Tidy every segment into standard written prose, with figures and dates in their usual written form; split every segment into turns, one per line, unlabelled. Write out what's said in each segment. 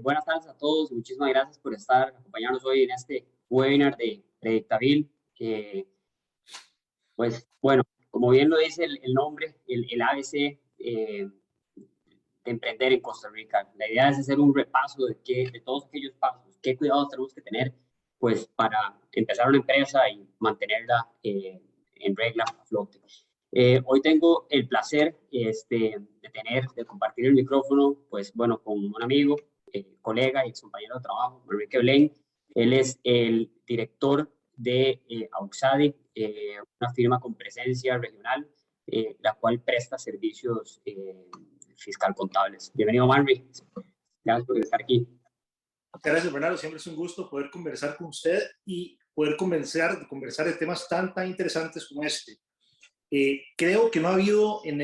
Buenas tardes a todos. Muchísimas gracias por estar acompañarnos hoy en este webinar de Predictavil. Pues bueno, como bien lo dice el nombre, el ABC de emprender en Costa Rica. La idea es hacer un repaso de todos aquellos pasos, qué cuidados tenemos que tener pues para empezar una empresa y mantenerla en regla, a flote. Hoy tengo el placer de compartir el micrófono, pues bueno, con un amigo, colega y ex compañero de trabajo, Enrique Belén. Él es el director de Auxadi, una firma con presencia regional, la cual presta servicios fiscal contables. Bienvenido, Manri. Gracias por estar aquí.
Gracias, Bernardo. Siempre es un gusto poder conversar con usted y poder conversar de temas tan interesantes como este. Creo que no ha habido en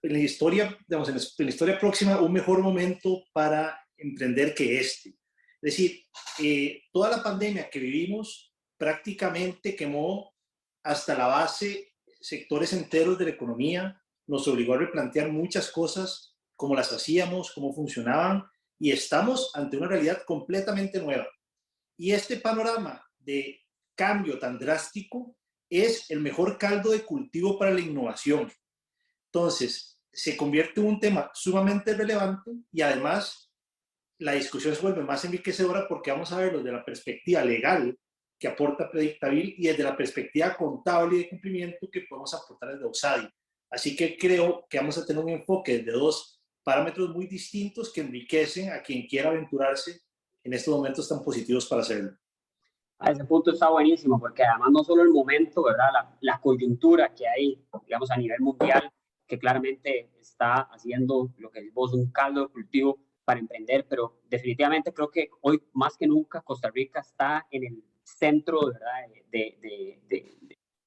la historia, digamos, en la historia próxima un mejor momento para emprender que este. Es decir, toda la pandemia que vivimos prácticamente quemó hasta la base sectores enteros de la economía, nos obligó a replantear muchas cosas, cómo las hacíamos, cómo funcionaban, y estamos ante una realidad completamente nueva. Y este panorama de cambio tan drástico es el mejor caldo de cultivo para la innovación. Entonces, se convierte en un tema sumamente relevante y además la discusión se vuelve más enriquecedora porque vamos a verlo desde la perspectiva legal que aporta Predictavil y desde la perspectiva contable y de cumplimiento que podemos aportar desde Auxadi. Así que creo que vamos a tener un enfoque de dos parámetros muy distintos que enriquecen a quien quiera aventurarse en estos momentos tan positivos para hacerlo.
A ese punto está buenísimo, porque además no solo el momento, ¿verdad? La coyuntura que hay, digamos, a nivel mundial, que claramente está haciendo lo que es vos un caldo de cultivo para emprender, pero definitivamente creo que hoy más que nunca Costa Rica está en el centro, ¿verdad?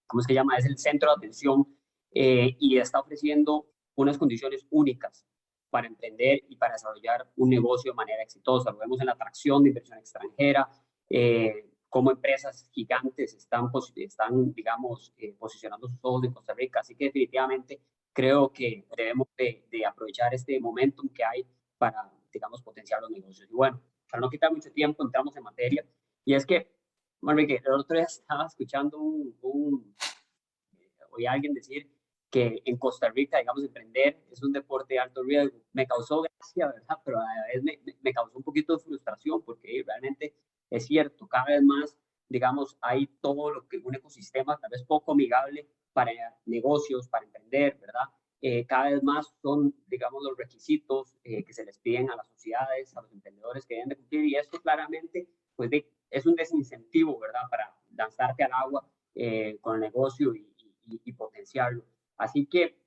¿Cómo es que llama? Es el centro de atención y está ofreciendo unas condiciones únicas para emprender y para desarrollar un negocio de manera exitosa. Lo vemos en la atracción de inversión extranjera, cómo empresas gigantes están digamos, posicionando sus ojos en Costa Rica. Así que definitivamente creo que debemos de aprovechar este momentum que hay para, digamos, potenciar los negocios. Y bueno, para no quitar mucho tiempo, entramos en materia. Y es que, Manrique, el otro día estaba escuchando oí a alguien decir que en Costa Rica, digamos, emprender es un deporte de alto riesgo. Me causó gracia, ¿verdad? Pero a la vez me causó un poquito de frustración porque realmente es cierto, cada vez más, digamos, hay todo lo que un ecosistema tal vez poco amigable para negocios, para emprender, ¿verdad? Cada vez más son, digamos, los requisitos que se les piden a las sociedades, a los emprendedores que deben de cumplir y esto claramente, pues, es un desincentivo, ¿verdad? Para lanzarte al agua con el negocio y potenciarlo. Así que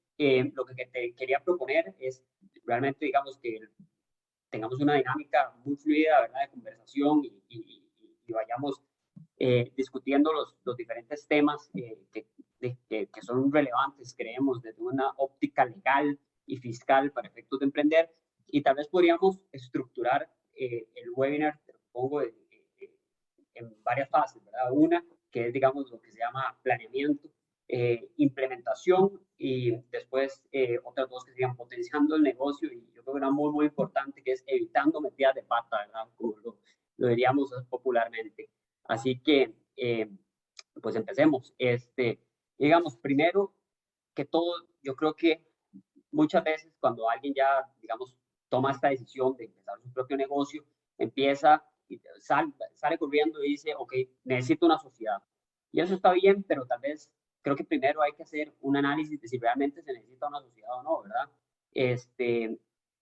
lo que te quería proponer es realmente, digamos, que tengamos una dinámica muy fluida, ¿verdad?, de conversación y vayamos discutiendo los diferentes temas que son relevantes, creemos, desde una óptica legal y fiscal para efectos de emprender. Y tal vez podríamos estructurar el webinar, te lo pongo en varias fases, ¿verdad? Una, que es, digamos, lo que se llama planeamiento, implementación y después otras dos que serían potenciando el negocio y yo creo que una muy importante que es evitando metidas de pata, ¿verdad? Como lo diríamos popularmente. Así que, pues empecemos. Digamos, primero que todo, yo creo que muchas veces cuando alguien ya, digamos, toma esta decisión de empezar su propio negocio, empieza, sale corriendo y dice, ok, necesito una sociedad. Y eso está bien, pero tal vez creo que primero hay que hacer un análisis de si realmente se necesita una sociedad o no, ¿verdad?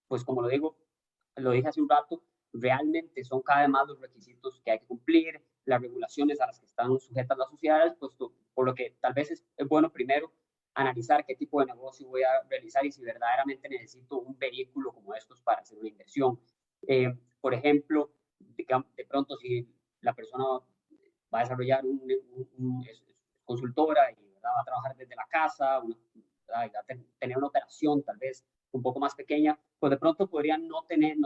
Pues como lo dije hace un rato, realmente son cada vez más los requisitos que hay que cumplir, las regulaciones a las que están sujetas las sociedades, pues por lo que tal vez es bueno primero analizar qué tipo de negocio voy a realizar y si verdaderamente necesito un vehículo como estos para hacer una inversión. Por ejemplo, de pronto si la persona va a desarrollar es consultora y ¿verdad?, va a trabajar desde la casa, va a tener una operación tal vez un poco más pequeña, pues de pronto podría no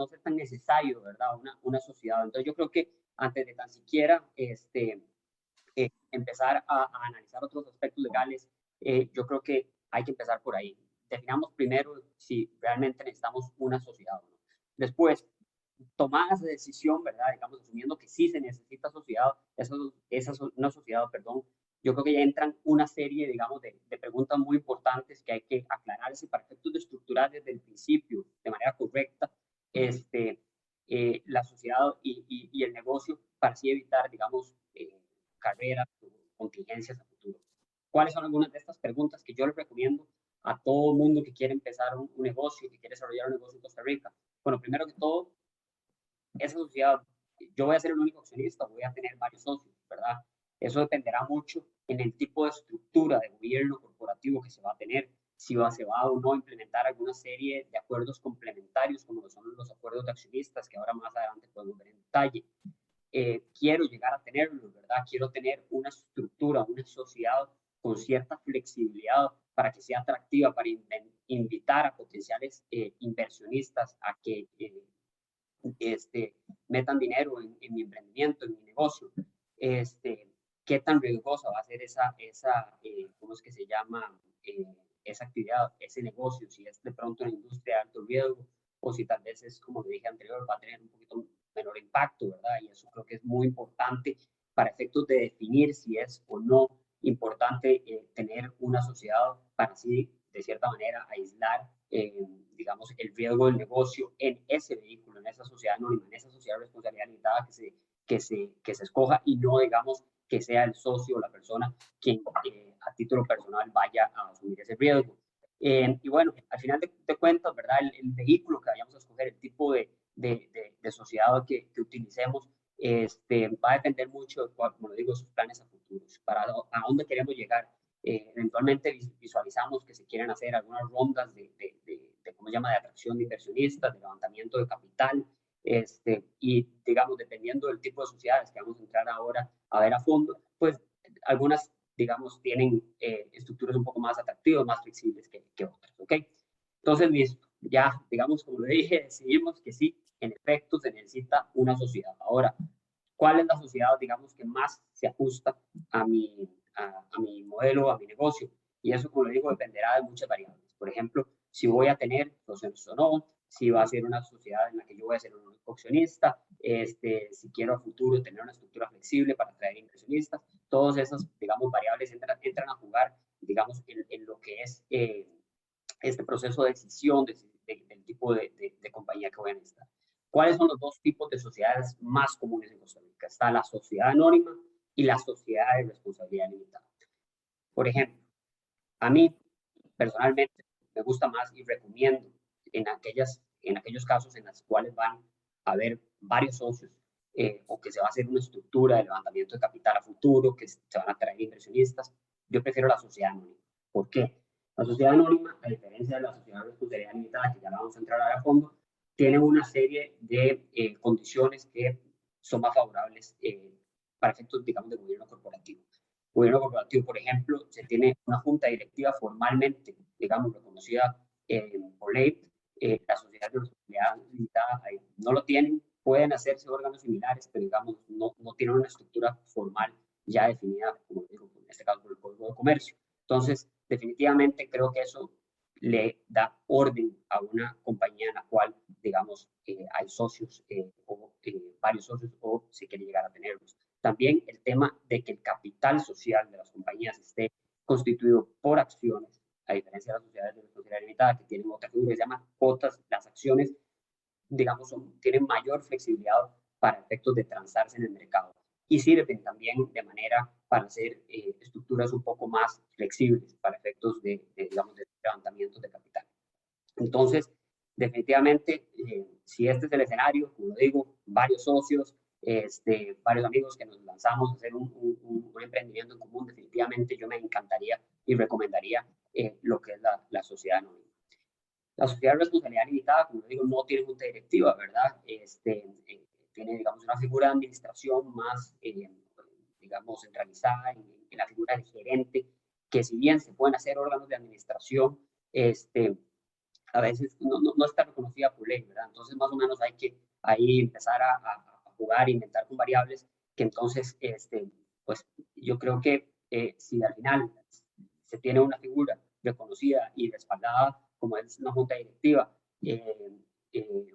ser tan necesario, ¿verdad?, una sociedad. Entonces yo creo que antes de tan siquiera empezar a analizar otros aspectos legales, yo creo que hay que empezar por ahí. Definamos primero si realmente necesitamos una sociedad o no. Después, tomadas de decisión, ¿verdad? Digamos, asumiendo que sí se necesita sociedad, una sociedad, perdón, yo creo que ya entran una serie, digamos, de preguntas muy importantes que hay que aclararse para efectos de estructurar desde el principio, de manera correcta, la sociedad y el negocio para así evitar, digamos, carreras o contingencias a futuro. ¿Cuáles son algunas de estas preguntas que yo les recomiendo a todo el mundo que quiere empezar un negocio, que quiere desarrollar un negocio en Costa Rica? Bueno, primero que todo, esa sociedad, yo voy a ser el único accionista, voy a tener varios socios, ¿verdad? Eso dependerá mucho en el tipo de estructura de gobierno corporativo que se va a tener, si se va o no implementar alguna serie de acuerdos complementarios, como son los acuerdos de accionistas, que ahora más adelante podemos ver en detalle. Quiero llegar a tenerlos, ¿verdad? Quiero tener una estructura, una sociedad con cierta flexibilidad para que sea atractiva, para invitar a potenciales inversionistas a que metan dinero en mi emprendimiento, en mi negocio. ¿Qué tan riesgosa va a ser ¿cómo es que se llama? Esa actividad, ese negocio, si es de pronto una industria de alto riesgo o si tal vez es, como le dije anterior, va a tener un poquito menor impacto, ¿verdad? Y eso creo que es muy importante para efectos de definir si es o no importante tener una sociedad para así, de cierta manera, aislar digamos, el riesgo del negocio en ese vehículo, en esa sociedad anónima, en esa sociedad de responsabilidad limitada que se escoja y no, digamos, que sea el socio o la persona quien a título personal vaya a asumir ese riesgo. Y bueno, al final de cuentas, ¿verdad? El vehículo que vayamos a escoger, el tipo de sociedad que utilicemos, va a depender mucho de, como lo digo, sus planes a futuros, para a dónde queremos llegar. Eventualmente visualizamos que se quieren hacer algunas rondas ¿cómo se llama?, de atracción de inversionistas, de levantamiento de capital, y digamos, dependiendo del tipo de sociedades que vamos a entrar ahora a ver a fondo, pues algunas, digamos, tienen estructuras un poco más atractivas, más flexibles que otras, ¿ok? Entonces, listo, ya, digamos, como le dije, decidimos que sí, en efecto, se necesita una sociedad. Ahora, ¿cuál es la sociedad, digamos, que más se ajusta a mi modelo, a mi negocio? Y eso, como le digo, dependerá de muchas variables. Por ejemplo, si voy a tener socios o no, si va a ser una sociedad en la que yo voy a ser un accionista, si quiero a futuro tener una estructura flexible para atraer inversionistas, todas esas, digamos, variables entran a jugar, digamos, en lo que es este proceso de decisión del tipo de compañía que voy a necesitar. ¿Cuáles son los dos tipos de sociedades más comunes en Costa Rica? Está la sociedad anónima y la sociedad de responsabilidad limitada. Por ejemplo, a mí personalmente me gusta más y recomiendo en aquellos casos en los cuales van a haber varios socios o que se va a hacer una estructura de levantamiento de capital a futuro, que se van a traer inversionistas. Yo prefiero la sociedad anónima. ¿Por qué? La sociedad anónima, a diferencia de la sociedad de responsabilidad limitada, que ya la vamos a entrar a fondo, tiene una serie de condiciones que son más favorables para efectos, digamos, de gobierno corporativo. Gobierno corporativo, por ejemplo, se tiene una junta directiva formalmente, digamos, reconocida por ley. Las sociedades de responsabilidad limitada no lo tienen, pueden hacerse órganos similares, pero digamos, no tienen una estructura formal ya definida, como digo, en este caso por el Código de Comercio. Entonces, definitivamente creo que eso le da orden a una compañía en la cual, digamos, hay socios o varios socios o se quiere llegar a tenerlos. También el tema de que el capital social de las compañías esté constituido por acciones, a diferencia de las sociedades de responsabilidad limitada que tienen otra figura que se llama cuotas. Las acciones, digamos, tienen mayor flexibilidad para efectos de transarse en el mercado y sirven también de manera para hacer estructuras un poco más flexibles para efectos digamos, de levantamientos de capital. Entonces, definitivamente, si este es el escenario, como digo, varios socios, varios amigos que nos lanzamos a hacer un emprendimiento en común, definitivamente yo me encantaría y recomendaría lo que es la sociedad anónima. La sociedad de responsabilidad limitada, como digo, no tiene junta directiva, ¿verdad? Tiene, digamos, una figura de administración más, digamos, centralizada en la figura del gerente, que si bien se pueden hacer órganos de administración, a veces no está reconocida por ley, ¿verdad? Entonces, más o menos hay que ahí empezar a jugar, inventar con variables, que entonces, pues yo creo que si al final se tiene una figura reconocida y respaldada, como es una junta directiva,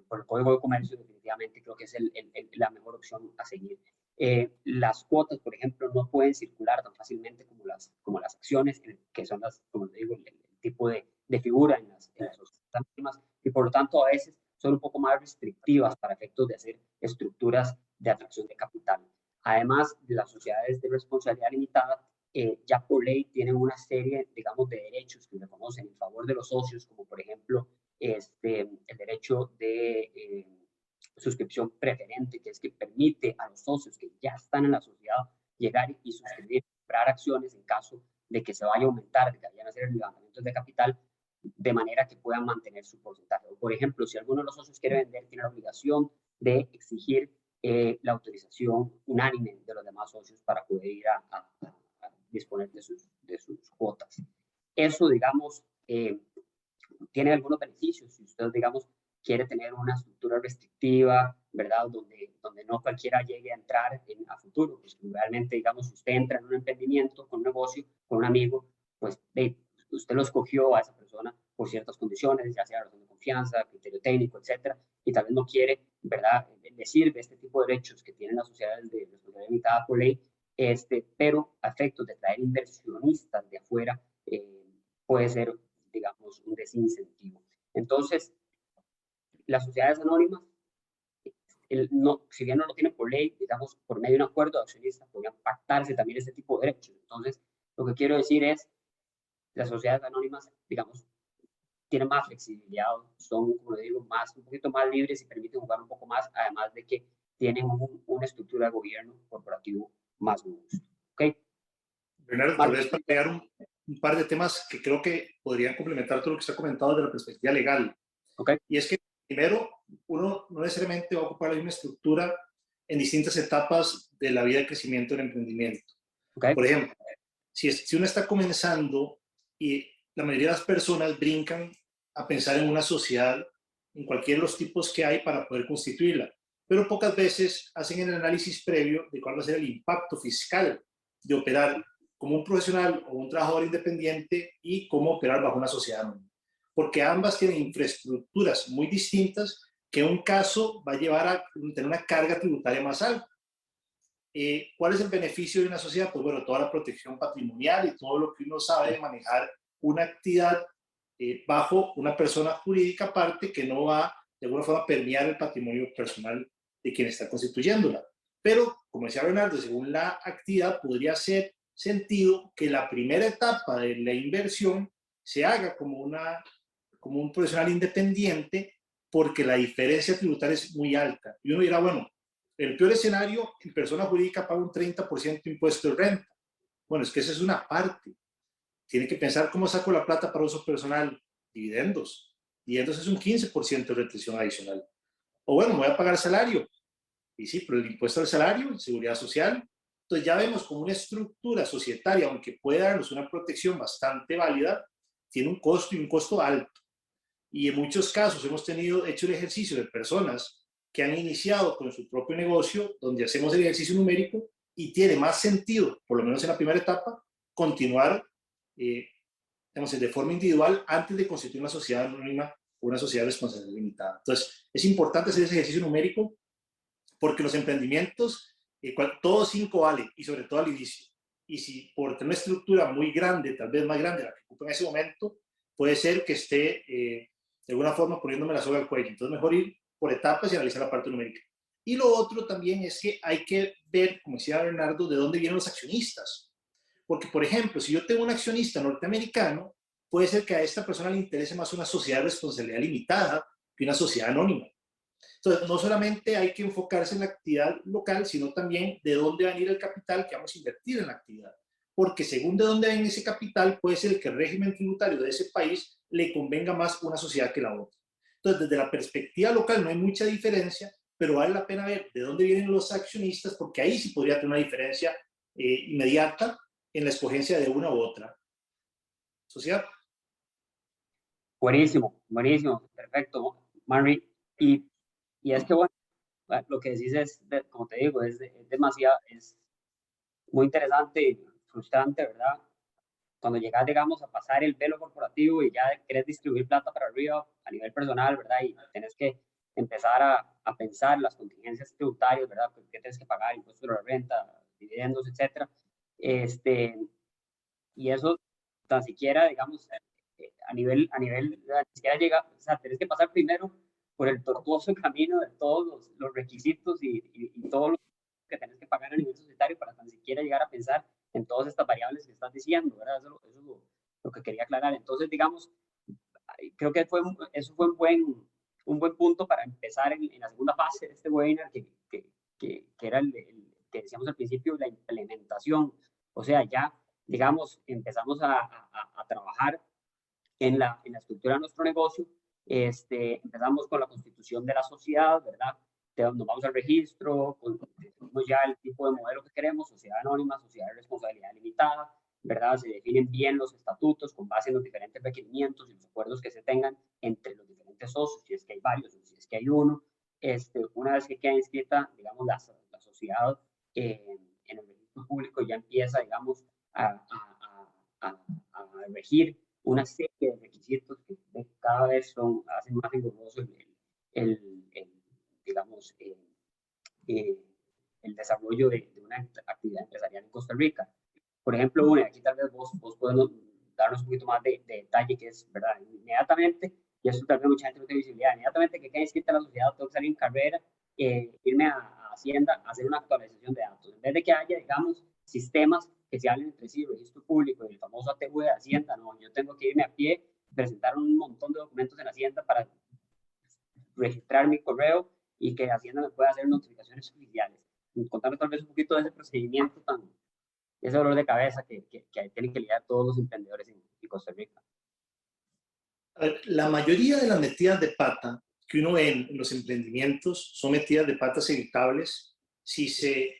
por el Código de Comercio, definitivamente creo que es la mejor opción a seguir. Las cuotas, por ejemplo, no pueden circular tan fácilmente como las acciones, que son como les digo, el tipo de figura en las sociedades anónimas, y por lo tanto a veces son un poco más restrictivas para efectos de hacer estructuras de atracción de capital. Además, las sociedades de responsabilidad limitada ya por ley tienen una serie, digamos, de derechos que reconocen en favor de los socios, como por ejemplo el derecho de suscripción preferente, que es que permite a los socios que ya están en la sociedad llegar y suscribir, comprar acciones en caso de que se vaya a aumentar, de que vayan a hacer levantamientos de capital, de manera que puedan mantener su porcentaje. O, por ejemplo, si alguno de los socios quiere vender, tiene la obligación de exigir la autorización unánime de los demás socios para poder ir a disponer de sus cuotas. Eso, digamos, tiene algunos beneficios. Si usted, digamos, quiere tener una estructura restrictiva, ¿verdad? Donde no cualquiera llegue a entrar a futuro. Pues realmente, digamos, si usted entra en un emprendimiento, con un negocio, con un amigo, pues usted lo escogió a esa persona por ciertas condiciones, ya sea razón de confianza, criterio técnico, etcétera, y tal vez no quiere, ¿verdad? Le sirve este tipo de derechos que tienen las sociedades de responsabilidad limitada por ley, pero a efectos de traer inversionistas de afuera, puede ser, digamos, un desincentivo. Entonces, las sociedades anónimas, si bien no lo tienen por ley, digamos, por medio de un acuerdo de accionistas, podrían pactarse también este tipo de derechos. Entonces, lo que quiero decir es, las sociedades anónimas, digamos, tienen más flexibilidad, son, como digo, un poquito más libres y permiten jugar un poco más, además de que tienen una estructura de gobierno corporativo más robusta. ¿Ok?
Bernardo, tal vez para pegar un par de temas que creo que podrían complementar todo lo que se ha comentado desde la perspectiva legal.
Okay.
Y es que, primero, uno no necesariamente va a ocupar la misma estructura en distintas etapas de la vida de crecimiento del emprendimiento.
Okay.
Por ejemplo, si uno está comenzando y la mayoría de las personas brincan a pensar en una sociedad, en cualquiera de los tipos que hay para poder constituirla, pero pocas veces hacen el análisis previo de cuál va a ser el impacto fiscal de operar como un profesional o un trabajador independiente y cómo operar bajo una sociedad anónima. Porque ambas tienen infraestructuras muy distintas que en un caso va a llevar a tener una carga tributaria más alta. ¿Cuál es el beneficio de una sociedad? Pues bueno, toda la protección patrimonial y todo lo que uno sabe de manejar una actividad bajo una persona jurídica aparte que no va de alguna forma a permear el patrimonio personal de quien está constituyéndola. Pero, como decía Bernardo, según la actividad podría ser sentido que la primera etapa de la inversión se haga como un profesional independiente porque la diferencia tributaria es muy alta. Y uno dirá, bueno, el peor escenario, en persona jurídica paga un 30% de impuesto de renta. Bueno, es que esa es una parte. Tiene que pensar cómo saco la plata para uso personal. Dividendos. Dividendos es un 15% de retención adicional. O bueno, me voy a pagar salario. Y sí, pero el impuesto al salario, seguridad social. Entonces ya vemos como una estructura societaria, aunque pueda darnos una protección bastante válida, tiene un costo y un costo alto. Y en muchos casos hemos hecho el ejercicio de personas que han iniciado con su propio negocio, donde hacemos el ejercicio numérico y tiene más sentido, por lo menos en la primera etapa, continuar digamos, de forma individual antes de constituir una sociedad anónima o una sociedad de responsabilidad limitada. Entonces, es importante hacer ese ejercicio numérico porque los emprendimientos, todo 5 vale, y sobre todo al inicio. Y si por tener una estructura muy grande, tal vez más grande de la que ocupa en ese momento, puede ser que esté de alguna forma poniéndome la soga al cuello. Entonces, mejor ir por etapas y analizar la parte numérica. Y lo otro también es que hay que ver, como decía Bernardo, de dónde vienen los accionistas. Porque, por ejemplo, si yo tengo un accionista norteamericano, puede ser que a esta persona le interese más una sociedad de responsabilidad limitada que una sociedad anónima. Entonces, no solamente hay que enfocarse en la actividad local, sino también de dónde va a venir el capital que vamos a invertir en la actividad. Porque según de dónde viene ese capital, puede ser que el régimen tributario de ese país le convenga más una sociedad que la otra. Entonces, desde la perspectiva local no hay mucha diferencia, pero vale la pena ver de dónde vienen los accionistas, porque ahí sí podría tener una diferencia inmediata en la escogencia de una u otra sociedad.
Buenísimo, buenísimo, perfecto, Mary. Y es que, bueno, lo que decís es, como te digo, es demasiado, es muy interesante y frustrante, ¿verdad? cuando llegas, digamos, a pasar el velo corporativo y ya querés distribuir plata para arriba a nivel personal, ¿verdad? Y tenés que empezar a pensar las contingencias tributarias, ¿verdad? ¿Qué tienes que pagar? Impuestos de la renta, dividendos, etcétera. Y eso tan siquiera, digamos, ni siquiera llega, o sea, tenés que pasar primero por el tortuoso camino de todos los requisitos y todo lo que tenés que pagar a nivel societario para tan siquiera llegar a pensar en todas estas variables que estás diciendo, ¿verdad? Eso es lo que quería aclarar. Entonces, digamos, creo que eso fue un buen punto para empezar en la segunda fase de este webinar, que era que decíamos al principio, la implementación. O sea, ya, digamos, empezamos a trabajar en la estructura de nuestro negocio. Empezamos con la constitución de la sociedad, ¿verdad? Nos vamos al registro, definimos ya el tipo de modelo que queremos, sociedad anónima, sociedad de responsabilidad limitada, ¿verdad? Se definen bien los estatutos con base en los diferentes requerimientos y los acuerdos que se tengan entre los diferentes socios, si es que hay varios o si es que hay uno. Una vez que queda inscrita, digamos, la sociedad en el registro público, ya empieza, digamos, a regir una serie de requisitos que cada vez hacen más riguroso digamos, el desarrollo de una actividad empresarial en Costa Rica. Por ejemplo, una, aquí tal vez vos podemos darnos un poquito más de detalle, que es, ¿verdad? Inmediatamente, y eso tal vez mucha gente no tiene visibilidad, inmediatamente que quede inscrita la sociedad, tengo que salir en carrera, irme a Hacienda a hacer una actualización de datos. En vez de que haya, digamos, sistemas que se hablen entre sí, registro público y el famoso ATV de Hacienda, no, yo tengo que irme a pie, presentar un montón de documentos en Hacienda para registrar mi correo y que Hacienda me pueda hacer notificaciones oficiales. Contarnos tal vez un poquito de ese procedimiento ese dolor de cabeza que tienen que lidiar todos los emprendedores en Costa Rica.
La mayoría de las metidas de pata que uno ve en los emprendimientos son metidas de patas evitables si se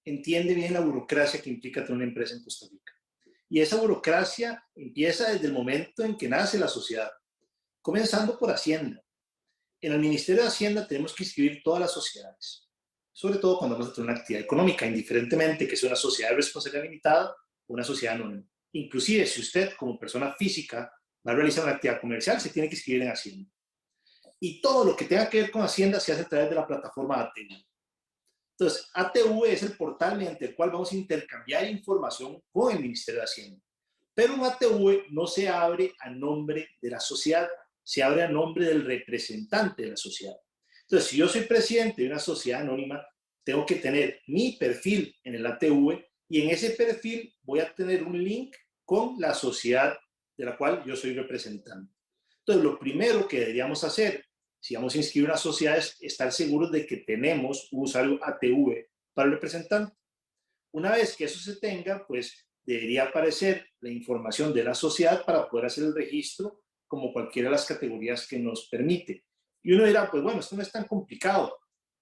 entiende bien la burocracia que implica tener una empresa en Costa Rica. Y esa burocracia empieza desde el momento en que nace la sociedad, comenzando por Hacienda. En el Ministerio de Hacienda tenemos que inscribir todas las sociedades, sobre todo cuando vamos a tener una actividad económica, indiferentemente que sea una sociedad de responsabilidad limitada o una sociedad anónima. Inclusive, si usted como persona física va a realizar una actividad comercial, se tiene que inscribir en Hacienda. Y todo lo que tenga que ver con Hacienda se hace a través de la plataforma ATV. Entonces, ATV es el portal mediante el cual vamos a intercambiar información con el Ministerio de Hacienda. Pero un ATV no se abre a nombre de la sociedad, se abre a nombre del representante de la sociedad. Entonces, si yo soy presidente de una sociedad anónima, tengo que tener mi perfil en el ATV y en ese perfil voy a tener un link con la sociedad de la cual yo soy representante. Entonces, lo primero que deberíamos hacer, si vamos a inscribir una sociedad, es estar seguros de que tenemos un usuario ATV para el representante. Una vez que eso se tenga, pues debería aparecer la información de la sociedad para poder hacer el registro como cualquiera de las categorías que nos permite. Y uno dirá, pues bueno, esto no es tan complicado.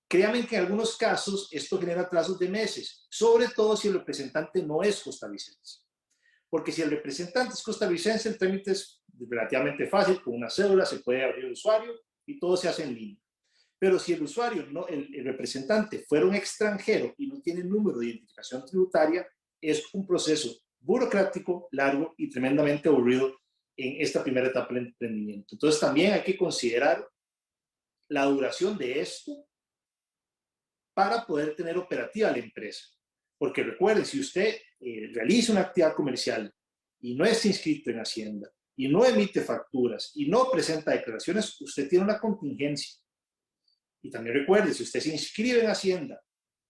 Créanme que en algunos casos esto genera atrasos de meses, sobre todo si el representante no es costarricense. Porque si el representante es costarricense, el trámite es relativamente fácil, con una cédula se puede abrir el usuario y todo se hace en línea. Pero si el usuario, no, el representante fuera un extranjero y no tiene número de identificación tributaria, es un proceso burocrático, largo y tremendamente aburrido en esta primera etapa del emprendimiento. Entonces también hay que considerar la duración de esto para poder tener operativa la empresa. Porque recuerden, si usted realiza una actividad comercial y no está inscrito en Hacienda, y no emite facturas, y no presenta declaraciones, usted tiene una contingencia. Y también recuerde, si usted se inscribe en Hacienda,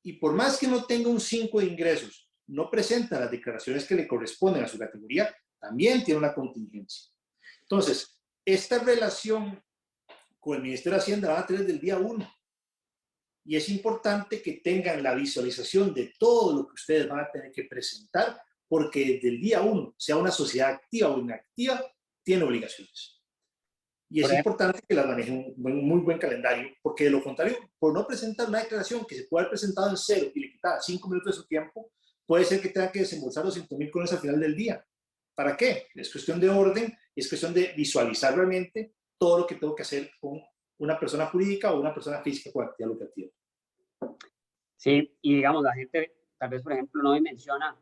y por más que no tenga un 5 de ingresos, no presenta las declaraciones que le corresponden a su categoría, también tiene una contingencia. Entonces, esta relación con el Ministerio de Hacienda va a tener desde el día 1. Y es importante que tengan la visualización de todo lo que ustedes van a tener que presentar, porque desde el día 1, sea una sociedad activa o inactiva, tiene obligaciones. Y es importante que las manejen un muy buen calendario, porque de lo contrario, por no presentar una declaración que se puede haber presentado en cero y le quita 5 minutos de su tiempo, puede ser que tenga que desembolsar los 5,000 colones al final del día. ¿Para qué? Es cuestión de orden, es cuestión de visualizar realmente todo lo que tengo que hacer con una persona jurídica o una persona física con actividad lucrativa.
Sí, y digamos, la gente tal vez, por ejemplo, no dimensiona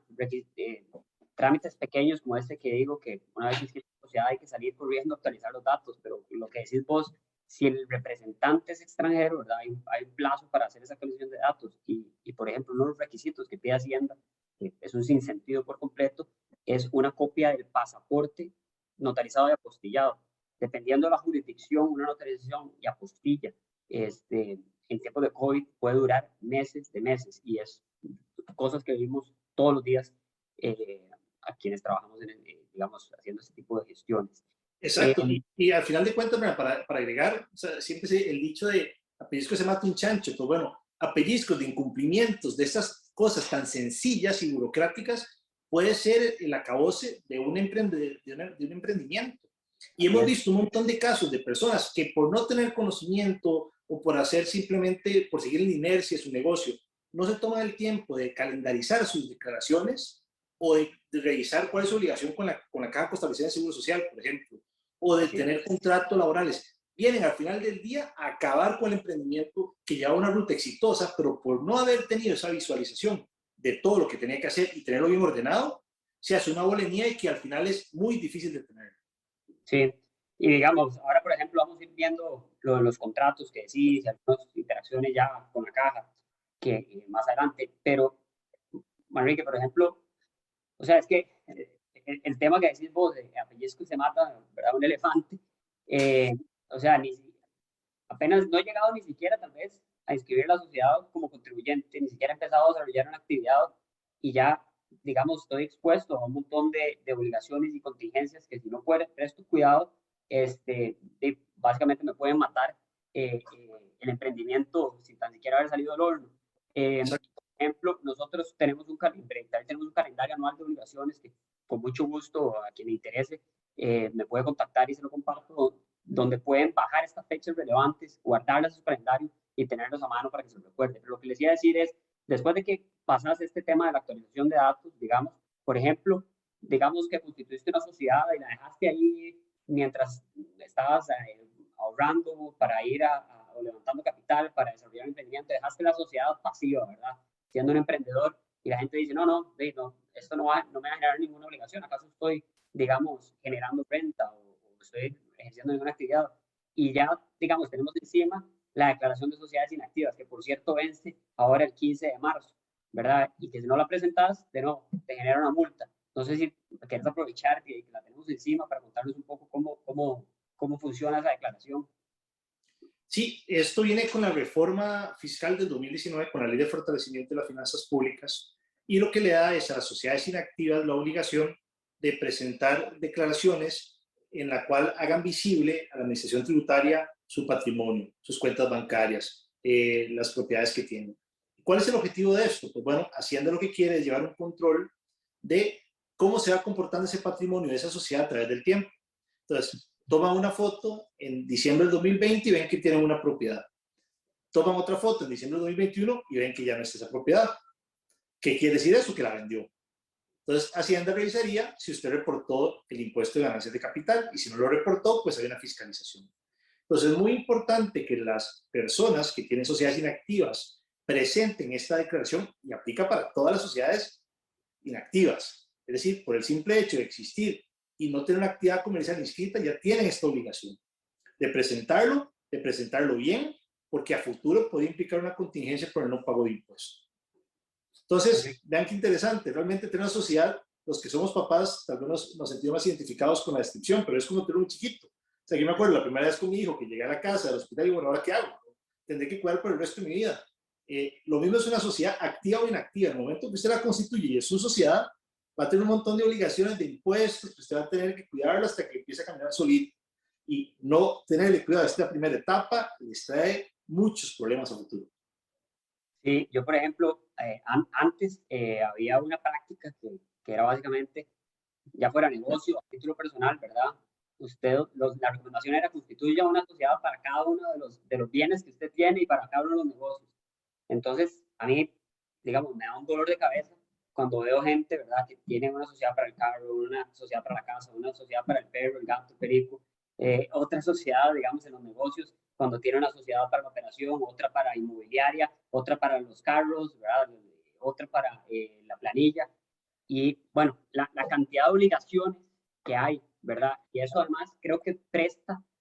trámites pequeños como este que digo, que una vez inscrito en la sociedad hay que salir corriendo a actualizar los datos, pero lo que decís vos, si el representante es extranjero, ¿verdad? Hay un plazo para hacer esa actualización de datos y, por ejemplo, uno de los requisitos que pide Hacienda, que es un sinsentido por completo, es una copia del pasaporte notarizado y apostillado. Dependiendo de la jurisdicción, una notarización y apostilla en tiempos de COVID puede durar meses de meses y es cosas que vivimos todos los días a quienes trabajamos, digamos, haciendo este tipo de gestiones.
Exacto. Y al final de cuentas, para agregar, o sea, siempre el dicho de a pellizco se mata un chancho. Pues bueno, a pellizcos de incumplimientos de estas cosas tan sencillas y burocráticas puede ser el acabose de un emprendimiento. Y hemos visto un montón de casos de personas que por no tener conocimiento o por hacer simplemente, por seguir en inercia su negocio, no se toman el tiempo de calendarizar sus declaraciones o de revisar cuál es su obligación con la Caja Costarricense de Seguro Social, por ejemplo, o de tener contratos laborales. Vienen al final del día a acabar con el emprendimiento que lleva una ruta exitosa, pero por no haber tenido esa visualización de todo lo que tenía que hacer y tenerlo bien ordenado, se hace una bola de nieve que al final es muy difícil de tener.
Sí, y digamos, ahora por ejemplo vamos a ir viendo los contratos que decís, algunas interacciones ya con la caja, que más adelante, pero Manrique, por ejemplo, o sea, es que el tema que decís vos, de a pellizco se mata, ¿verdad? Un elefante, eh, o sea, apenas no he llegado ni siquiera tal vez a inscribir la sociedad como contribuyente, ni siquiera he empezado a desarrollar una actividad y ya, digamos, estoy expuesto a un montón de obligaciones y contingencias que si no presto cuidado, básicamente me pueden matar el emprendimiento sin tan siquiera haber salido del horno. Por ejemplo, nosotros tenemos tenemos un calendario anual de obligaciones que con mucho gusto a quien le interese me puede contactar y se lo comparto, donde pueden bajar estas fechas relevantes, guardarlas en su calendario y tenerlos a mano para que se lo recuerde. Pero lo que les iba a decir es, después de que pasas este tema de la actualización de datos, digamos, por ejemplo, digamos que constituiste una sociedad y la dejaste ahí mientras estabas ahorrando para ir o levantando capital para desarrollar un emprendimiento, dejaste la sociedad pasiva, ¿verdad? Siendo un emprendedor y la gente dice, no, esto no me va a generar ninguna obligación, ¿acaso estoy, digamos, generando renta o estoy ejerciendo ninguna actividad? Y ya, digamos, tenemos encima la declaración de sociedades inactivas, que por cierto vence ahora el 15 de marzo, ¿verdad? Y que si no la presentas, de nuevo, te genera una multa. No sé si quieres aprovechar que la tenemos encima para contarnos un poco cómo funciona esa declaración.
Sí, esto viene con la reforma fiscal del 2019, con la Ley de Fortalecimiento de las Finanzas Públicas, y lo que le da es a las sociedades inactivas la obligación de presentar declaraciones en la cual hagan visible a la administración tributaria su patrimonio, sus cuentas bancarias, las propiedades que tienen. ¿Cuál es el objetivo de esto? Pues bueno, Hacienda lo que quiere es llevar un control de cómo se va comportando ese patrimonio de esa sociedad a través del tiempo. Entonces, toman una foto en diciembre del 2020 y ven que tienen una propiedad. Toman otra foto en diciembre del 2021 y ven que ya no está esa propiedad. ¿Qué quiere decir eso? Que la vendió. Entonces, Hacienda revisaría si usted reportó el impuesto de ganancias de capital y si no lo reportó, pues hay una fiscalización. Entonces, es muy importante que las personas que tienen sociedades inactivas presenten esta declaración y aplica para todas las sociedades inactivas. Es decir, por el simple hecho de existir y no tener una actividad comercial inscrita, ya tienen esta obligación de presentarlo bien, porque a futuro puede implicar una contingencia por el no pago de impuestos. Entonces, vean qué interesante, realmente tener una sociedad, los que somos papás, tal vez nos sentimos más identificados con la descripción, pero es como tener un chiquito. O sea, yo me acuerdo la primera vez con mi hijo que llegué a la casa del hospital y bueno, ¿ahora qué hago? Tendré que cuidar por el resto de mi vida. Lo mismo es una sociedad activa o inactiva. En el momento que usted la constituye y es su sociedad, va a tener un montón de obligaciones de impuestos que usted va a tener que cuidarla hasta que empiece a caminar solito. Y no tenerle cuidado a esta primera etapa les trae muchos problemas a futuro.
Sí, yo por ejemplo, antes había una práctica que era básicamente, ya fuera negocio o título personal, ¿verdad? La recomendación era constituya una sociedad para cada uno de los bienes que usted tiene y para cada uno de los negocios. Entonces, a mí, digamos, me da un dolor de cabeza cuando veo gente, ¿verdad?, que tiene una sociedad para el carro, una sociedad para la casa, una sociedad para el perro, el gato, el perico, otra sociedad, digamos, en los negocios, cuando tiene una sociedad para la operación, otra para inmobiliaria, otra para los carros, ¿verdad?, otra para la planilla. Y bueno, la cantidad de obligaciones que hay, ¿verdad? Y eso además creo que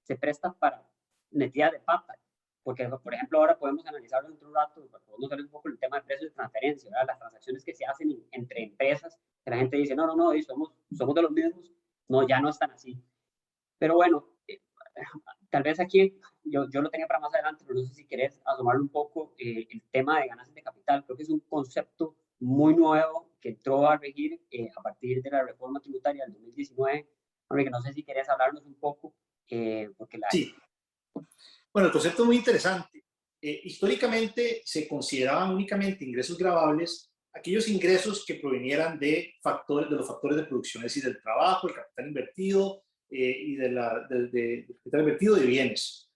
se presta para metidas de pata, porque por ejemplo ahora podemos analizarlo dentro de un rato, podemos ver un poco el tema de precios de transferencia, ¿verdad? Las transacciones que se hacen entre empresas, que la gente dice, no, no, no, somos de los mismos, no, ya no están así. Pero bueno, tal vez aquí yo lo tenía para más adelante, pero no sé si querés asomarle un poco el tema de ganancias de capital. Creo que es un concepto muy nuevo que entró a regir a partir de la reforma tributaria del 2019. Hombre, que no sé si querés hablarnos un poco, porque
Sí, bueno, el concepto es muy interesante. Históricamente se consideraban únicamente ingresos gravables aquellos ingresos que provinieran de los factores de producción, es decir, del trabajo, el capital invertido y del capital invertido de bienes.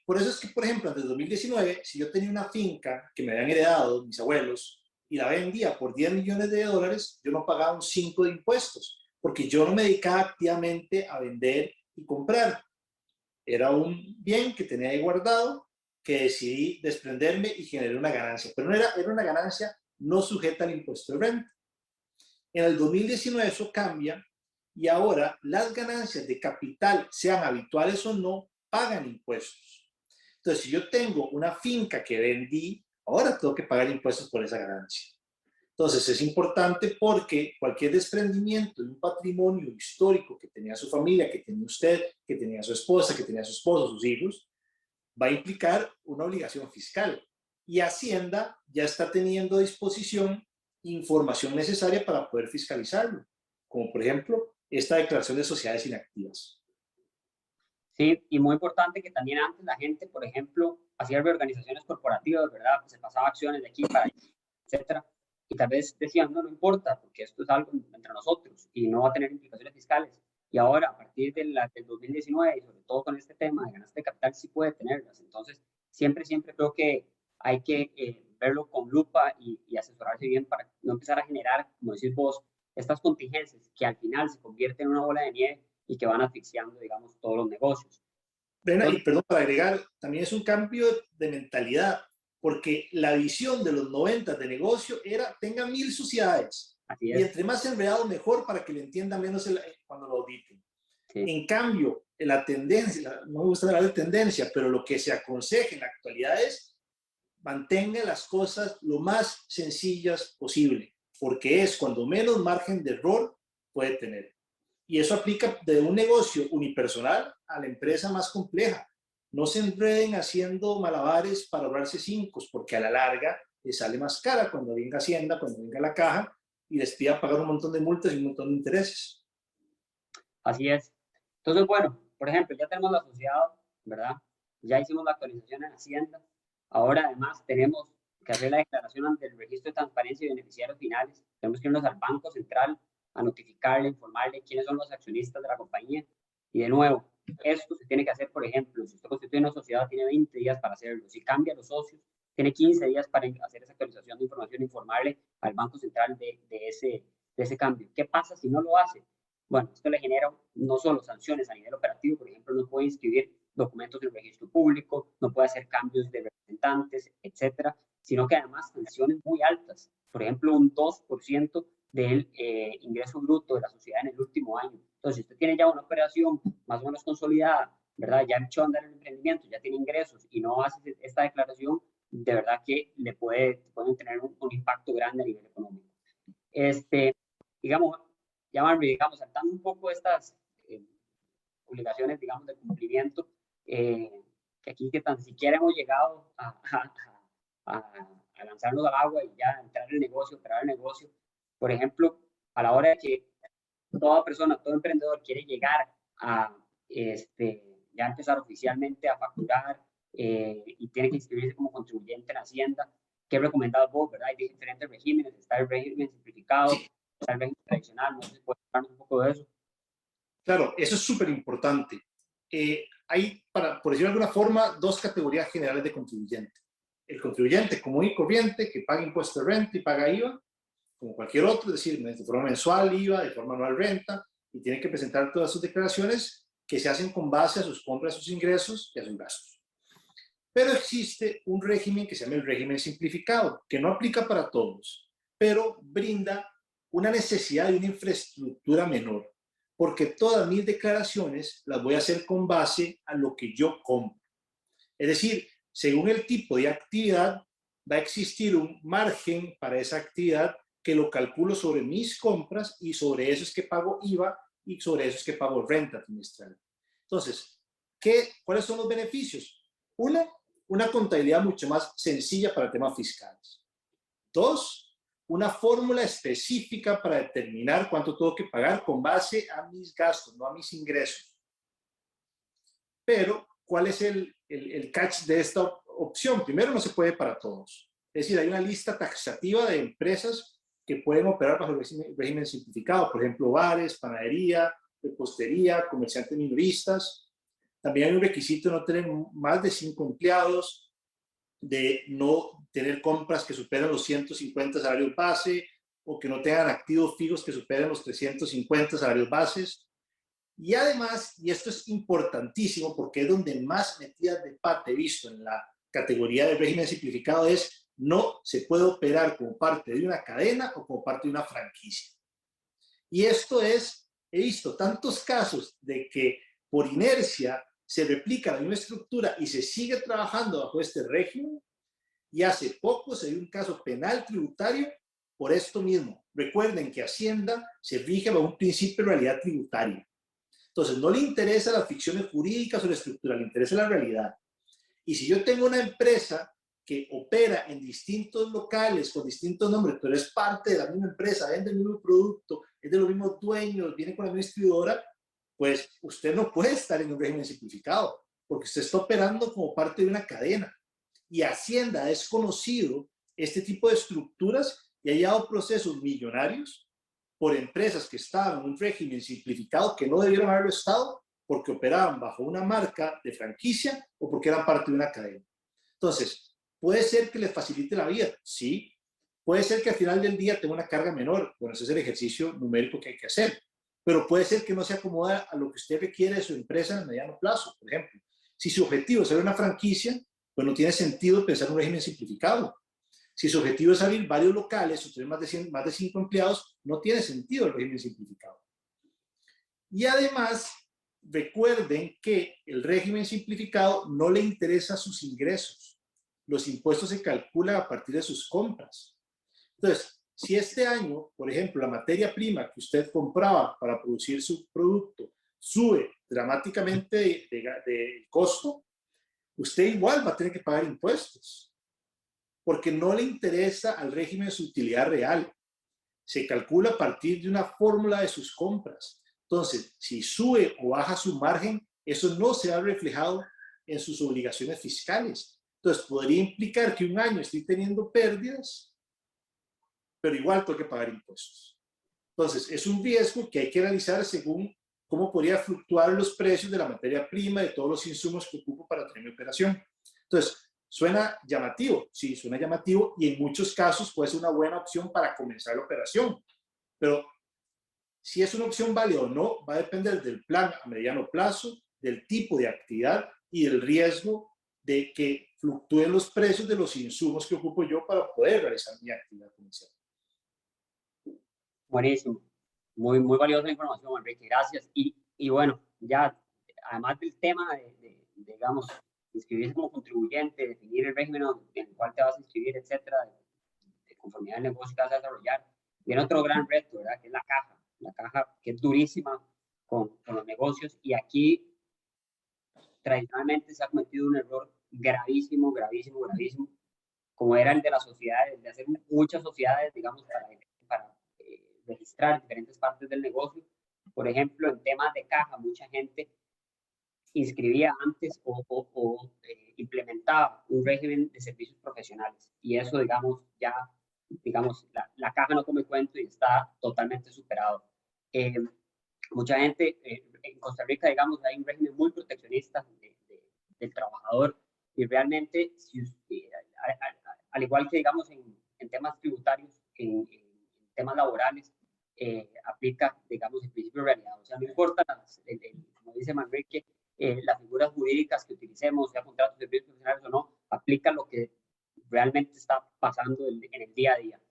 Por eso es que, por ejemplo, antes de 2019, si yo tenía una finca que me habían heredado mis abuelos y la vendía por 10 millones de dólares, yo no pagaba un 5 de impuestos, porque yo no me dedicaba activamente a vender y comprar. Era un bien que tenía ahí guardado, que decidí desprenderme y generé una ganancia, pero era una ganancia no sujeta al impuesto de renta. En el 2019 eso cambia y ahora las ganancias de capital, sean habituales o no, pagan impuestos. Entonces, si yo tengo una finca que vendí, ahora tengo que pagar impuestos por esa ganancia. Entonces, es importante porque cualquier desprendimiento de un patrimonio histórico que tenía su familia, que tenía usted, que tenía su esposa, que tenía su esposo, sus hijos, va a implicar una obligación fiscal. Y Hacienda ya está teniendo a disposición información necesaria para poder fiscalizarlo, como por ejemplo esta declaración de sociedades inactivas.
sí, y muy importante que también antes la gente, por ejemplo, hacía reorganizaciones corporativas, ¿verdad? Se pasaba acciones de aquí para allá, etcétera. Y tal vez decían, no, no importa, porque esto es algo entre nosotros y no va a tener implicaciones fiscales. Y ahora, a partir del 2019, y sobre todo con este tema de ganancia de capital, sí puede tenerlas. Entonces, siempre creo que hay que verlo con lupa y asesorarse bien para no empezar a generar, como decís vos, estas contingencias que al final se convierten en una bola de nieve y que van asfixiando, digamos, todos los negocios.
Brena, y
Entonces,
perdón para agregar, también es un cambio de mentalidad, porque la visión de los 90 de negocio era, tenga 1000 sociedades,
así
y
es,
entre más enredado mejor para que lo entienda menos cuando lo auditen.
sí,
En cambio, la tendencia, no me gusta hablar de tendencia, pero lo que se aconseja en la actualidad es mantenga las cosas lo más sencillas posible, porque es cuando menos margen de error puede tener. Y eso aplica de un negocio unipersonal a la empresa más compleja. No se enreden haciendo malabares para ahorrarse 5, porque a la larga les sale más cara cuando venga Hacienda, cuando venga la caja y les pida pagar un montón de multas y un montón de intereses.
así es. Entonces, bueno, por ejemplo, ya tenemos la sociedad, ¿verdad? Ya hicimos la actualización en Hacienda. Ahora, además, tenemos que hacer la declaración ante el registro de transparencia y beneficiarios finales. Tenemos que irnos al Banco Central a notificarle, informarle quiénes son los accionistas de la compañía. Y de nuevo, esto se tiene que hacer, por ejemplo, si usted constituye una sociedad, tiene 20 días para hacerlo. Si cambia los socios, tiene 15 días para hacer esa actualización de información e informarle al Banco Central de ese cambio. ¿Qué pasa si no lo hace? Bueno, esto le genera no solo sanciones a nivel operativo, por ejemplo, no puede inscribir documentos en el registro público, no puede hacer cambios de representantes, etcétera, sino que además sanciones muy altas, por ejemplo, un 2% del ingreso bruto de la sociedad en el último año. Entonces, si usted tiene ya una operación más o menos consolidada, ¿verdad? Ya echó a andar el emprendimiento, ya tiene ingresos y no hace esta declaración, de verdad que pueden tener un impacto grande a nivel económico. Este, digamos, llamarme, digamos, saltando un poco estas obligaciones, digamos, de cumplimiento, que aquí que tan siquiera hemos llegado a lanzarnos al agua y ya entrar en el negocio, operar el negocio. Por ejemplo, a la hora de que toda persona, todo emprendedor quiere llegar a ya empezar oficialmente a facturar y tiene que inscribirse como contribuyente en Hacienda, ¿qué recomendado vos, verdad? Hay diferentes regímenes, está el régimen simplificado,
Sí,
está el régimen tradicional, no sé si puedes hablarnos un poco de eso.
claro, eso es súper importante. Hay, por decirlo de alguna forma, dos categorías generales de contribuyente. El contribuyente común y corriente que paga impuesto de renta y paga IVA, como cualquier otro, es decir, de forma mensual IVA, de forma anual renta, y tiene que presentar todas sus declaraciones que se hacen con base a sus compras, a sus ingresos y a sus gastos. Pero existe un régimen que se llama el régimen simplificado, que no aplica para todos, pero brinda una necesidad de una infraestructura menor, porque todas mis declaraciones las voy a hacer con base a lo que yo compro. Es decir, según el tipo de actividad, va a existir un margen para esa actividad que lo calculo sobre mis compras y sobre eso es que pago IVA y sobre eso es que pago renta trimestral. Entonces, ¿cuáles son los beneficios? Uno, una contabilidad mucho más sencilla para temas fiscales. Dos, una fórmula específica para determinar cuánto tengo que pagar con base a mis gastos, no a mis ingresos. Pero, ¿cuál es el catch de esta opción? Primero, no se puede para todos. Es decir, hay una lista taxativa de empresas que pueden operar bajo el régimen simplificado. Por ejemplo, bares, panadería, repostería, comerciantes minoristas. También hay un requisito de no tener más de 5 empleados, de no tener compras que superen los 150 salarios base o que no tengan activos fijos que superen los 350 salarios bases. Y además, y esto es importantísimo porque es donde más metidas de pata he visto en la categoría de régimen simplificado, es no se puede operar como parte de una cadena o como parte de una franquicia. Y esto es, he visto tantos casos de que por inercia se replica la misma estructura y se sigue trabajando bajo este régimen. Y hace poco se dio un caso penal tributario por esto mismo. Recuerden que Hacienda se rige bajo un principio de realidad tributaria. Entonces, no le interesa las ficciones jurídicas o la estructura, le interesa la realidad. Y si yo tengo una empresa que opera en distintos locales con distintos nombres, pero es parte de la misma empresa, vende el mismo producto, es de los mismos dueños, viene con la misma distribuidora, pues usted no puede estar en un régimen simplificado, porque usted está operando como parte de una cadena. Y Hacienda ha desconocido este tipo de estructuras y ha llevado procesos millonarios por empresas que estaban en un régimen simplificado que no debieron haberlo estado porque operaban bajo una marca de franquicia o porque eran parte de una cadena. Entonces, puede ser que les facilite la vida, sí. Puede ser que al final del día tenga una carga menor. Bueno, ese es el ejercicio numérico que hay que hacer. Pero puede ser que no se acomoda a lo que usted requiere de su empresa en el mediano plazo. Por ejemplo, si su objetivo es ser una franquicia, pues no tiene sentido pensar en un régimen simplificado. Si su objetivo es abrir varios locales o tener más de 5 empleados, no tiene sentido el régimen simplificado. Y además, recuerden que el régimen simplificado no le interesa sus ingresos. Los impuestos se calculan a partir de sus compras. Entonces, si este año, por ejemplo, la materia prima que usted compraba para producir su producto sube dramáticamente de costo, usted igual va a tener que pagar impuestos, porque no le interesa al régimen su utilidad real. Se calcula a partir de una fórmula de sus compras. Entonces, si sube o baja su margen, eso no se ha reflejado en sus obligaciones fiscales. Entonces, podría implicar que un año estoy teniendo pérdidas, pero igual tengo que pagar impuestos. Entonces, es un riesgo que hay que analizar según cómo podría fluctuar los precios de la materia prima, de todos los insumos que ocupo para tener mi operación. Entonces, ¿suena llamativo? Sí, suena llamativo y en muchos casos puede ser una buena opción para comenzar la operación. Pero si es una opción válida o no, va a depender del plan a mediano plazo, del tipo de actividad y del riesgo de que fluctúen los precios de los insumos que ocupo yo para poder realizar mi actividad comercial.
Buenísimo. Muy valiosa la información, Enrique. Gracias. Y bueno, ya, además del tema digamos, inscribirse como contribuyente, definir el régimen en el cual te vas a inscribir, etcétera, de conformidad del negocio que vas a desarrollar, viene otro gran reto, ¿verdad? Que es la caja. La caja que es durísima con los negocios. Y aquí, tradicionalmente, se ha cometido un error gravísimo, como era el de las sociedades, de hacer muchas sociedades, digamos, para registrar diferentes partes del negocio. Por ejemplo, en temas de caja, mucha gente inscribía antes o implementaba un régimen de servicios profesionales. Y eso, digamos, ya, digamos, la caja no come cuento y está totalmente superado. Mucha gente, en Costa Rica, digamos, hay un régimen muy proteccionista del trabajador y realmente, si usted, al igual que, digamos, en temas tributarios, en temas laborales, aplica, digamos, el principio de realidad. O sea, no importa, como dice Manrique, las figuras jurídicas que utilicemos, sea contratos de servicios profesionales o no, aplica lo que realmente está pasando en el día a día.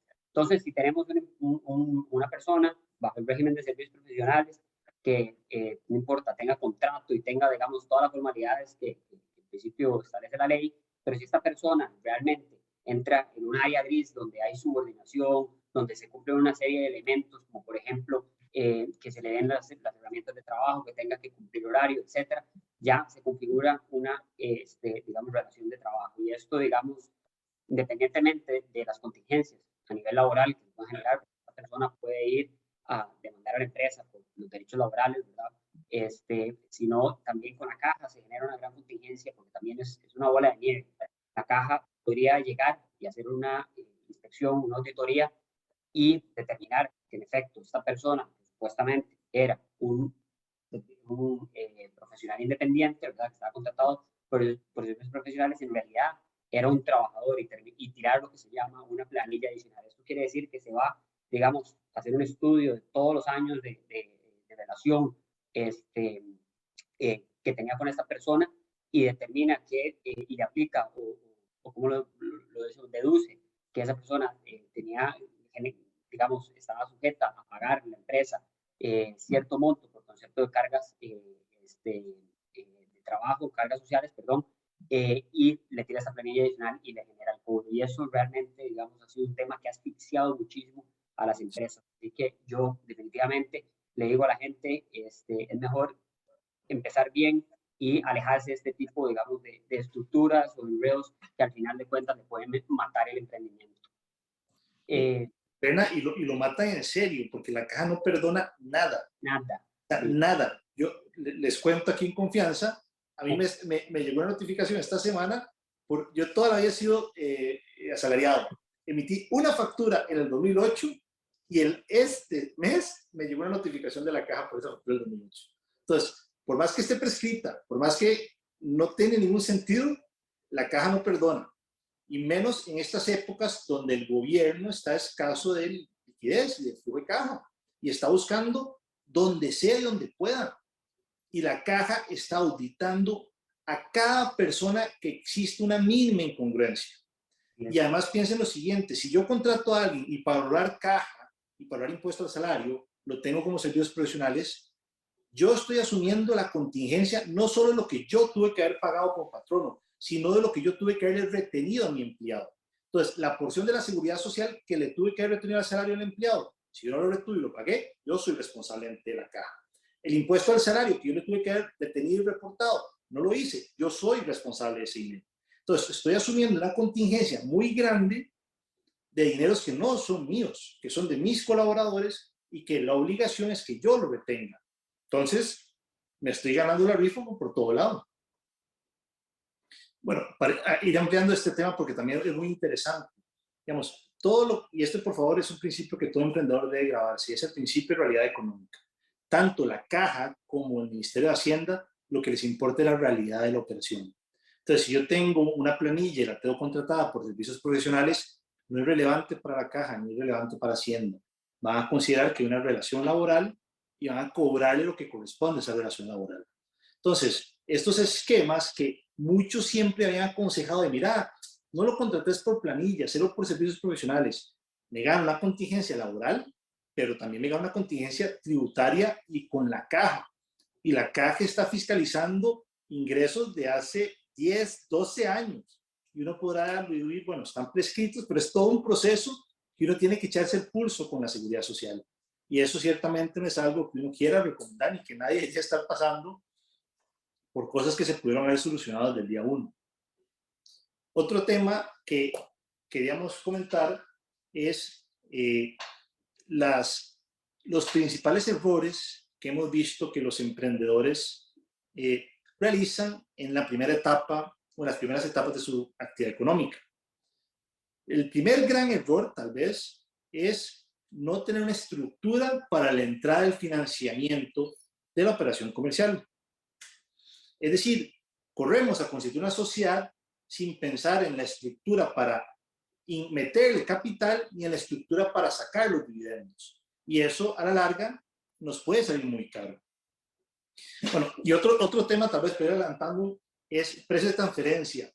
Entonces, si tenemos una persona bajo el régimen de servicios profesionales que no importa, tenga contrato y tenga, digamos, todas las formalidades que en principio establece la ley, pero si esta persona realmente entra en un área gris donde hay subordinación, donde se cumplen una serie de elementos, como por ejemplo que se le den las herramientas de trabajo, que tenga que cumplir horario, etcétera, ya se configura una, digamos, relación de trabajo. Y esto, digamos, independientemente de las contingencias a nivel laboral que se puedan generar, la persona puede ir a demandar a la empresa por los derechos laborales, ¿verdad? Sino también con la caja se genera una gran contingencia porque también es una bola de nieve. La caja podría llegar y hacer una inspección, una auditoría y determinar que en efecto esta persona que supuestamente era un profesional independiente, ¿verdad? Que estaba contratado por servicios profesionales, en realidad era un trabajador y tirar lo que se llama una planilla adicional. Esto quiere decir que se va, digamos, a hacer un estudio de todos los años de relación que tenía con esta persona y determina que, y le aplica, o como lo deduce, que esa persona tenía, digamos, estaba sujeta a pagar la empresa cierto monto por concepto de cargas de trabajo, cargas sociales, perdón, y le tira esa planilla adicional y le genera el cobro. Y eso realmente, digamos, ha sido un tema que ha asfixiado muchísimo a las empresas. Así que yo definitivamente le digo a la gente, es mejor empezar bien y alejarse de este tipo, digamos, de estructuras o enredos que al final de cuentas le pueden matar el emprendimiento.
Pena, y lo matan en serio, porque la caja no perdona nada.
Nada.
Sí. Nada. Yo les cuento aquí en confianza, a mí me llegó una notificación esta semana, yo toda la vida he sido asalariado. Emití una factura en el 2008 y este mes me llegó una notificación de la caja por esa factura del 2008. Entonces, por más que esté prescrita, por más que no tiene ningún sentido, la caja no perdona. Y menos en estas épocas donde el gobierno está escaso de liquidez y de flujo de caja y está buscando donde sea y donde pueda. Y la caja está auditando a cada persona que existe una mínima incongruencia. Y además piensen lo siguiente, si yo contrato a alguien y para ahorrar caja y para ahorrar impuesto al salario, lo tengo como servicios profesionales, yo estoy asumiendo la contingencia no solo de lo que yo tuve que haber pagado como patrono, sino de lo que yo tuve que haber retenido a mi empleado. Entonces, la porción de la seguridad social que le tuve que haber retenido al salario del empleado, si yo no lo retuve y lo pagué, yo soy responsable ante la caja. El impuesto al salario que yo le tuve que haber retenido y reportado, no lo hice, yo soy responsable de ese dinero. Entonces, estoy asumiendo una contingencia muy grande de dineros que no son míos, que son de mis colaboradores y que la obligación es que yo lo retenga. Entonces, me estoy ganando la rifa por todo lado. Bueno, para ir ampliando este tema porque también es muy interesante. Digamos, y este por favor es un principio que todo emprendedor debe grabarse, es el principio de realidad económica. Tanto la caja como el Ministerio de Hacienda, lo que les importa es la realidad de la operación. Entonces, si yo tengo una planilla y la tengo contratada por servicios profesionales, no es relevante para la caja, no es relevante para Hacienda. Van a considerar que hay una relación laboral y van a cobrarle lo que corresponde a esa relación laboral. Entonces, estos esquemas que muchos siempre habían aconsejado de, mira, no lo contrates por planilla, hazlo por servicios profesionales. Me gano la contingencia laboral, pero también me gano una contingencia tributaria y con la caja. Y la caja está fiscalizando ingresos de hace 10, 12 años. Y uno podrá vivir, bueno, están prescritos, pero es todo un proceso que uno tiene que echarse el pulso con la seguridad social. Y eso ciertamente no es algo que uno quiera recomendar ni que nadie debería estar pasando por cosas que se pudieron haber solucionado desde el día 1. Otro tema que queríamos comentar es los principales errores que hemos visto que los emprendedores realizan en la primera etapa o en las primeras etapas de su actividad económica. El primer gran error, tal vez, es no tener una estructura para la entrada del financiamiento de la operación comercial. Es decir, corremos a constituir una sociedad sin pensar en la estructura para meter el capital ni en la estructura para sacar los dividendos. Y eso, a la larga, nos puede salir muy caro. Bueno, y otro tema, tal vez, pero adelantando, es precios de transferencia.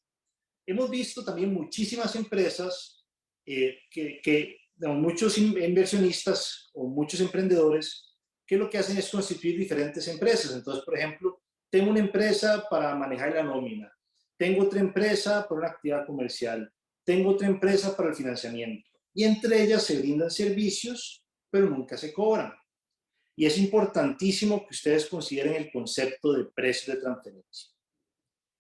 Hemos visto también muchísimas empresas que muchos inversionistas o muchos emprendedores, ¿qué es lo que hacen? Es constituir diferentes empresas. Entonces, por ejemplo, tengo una empresa para manejar la nómina, tengo otra empresa para una actividad comercial, tengo otra empresa para el financiamiento. Y entre ellas se brindan servicios, pero nunca se cobran. Y es importantísimo que ustedes consideren el concepto de precio de transferencia.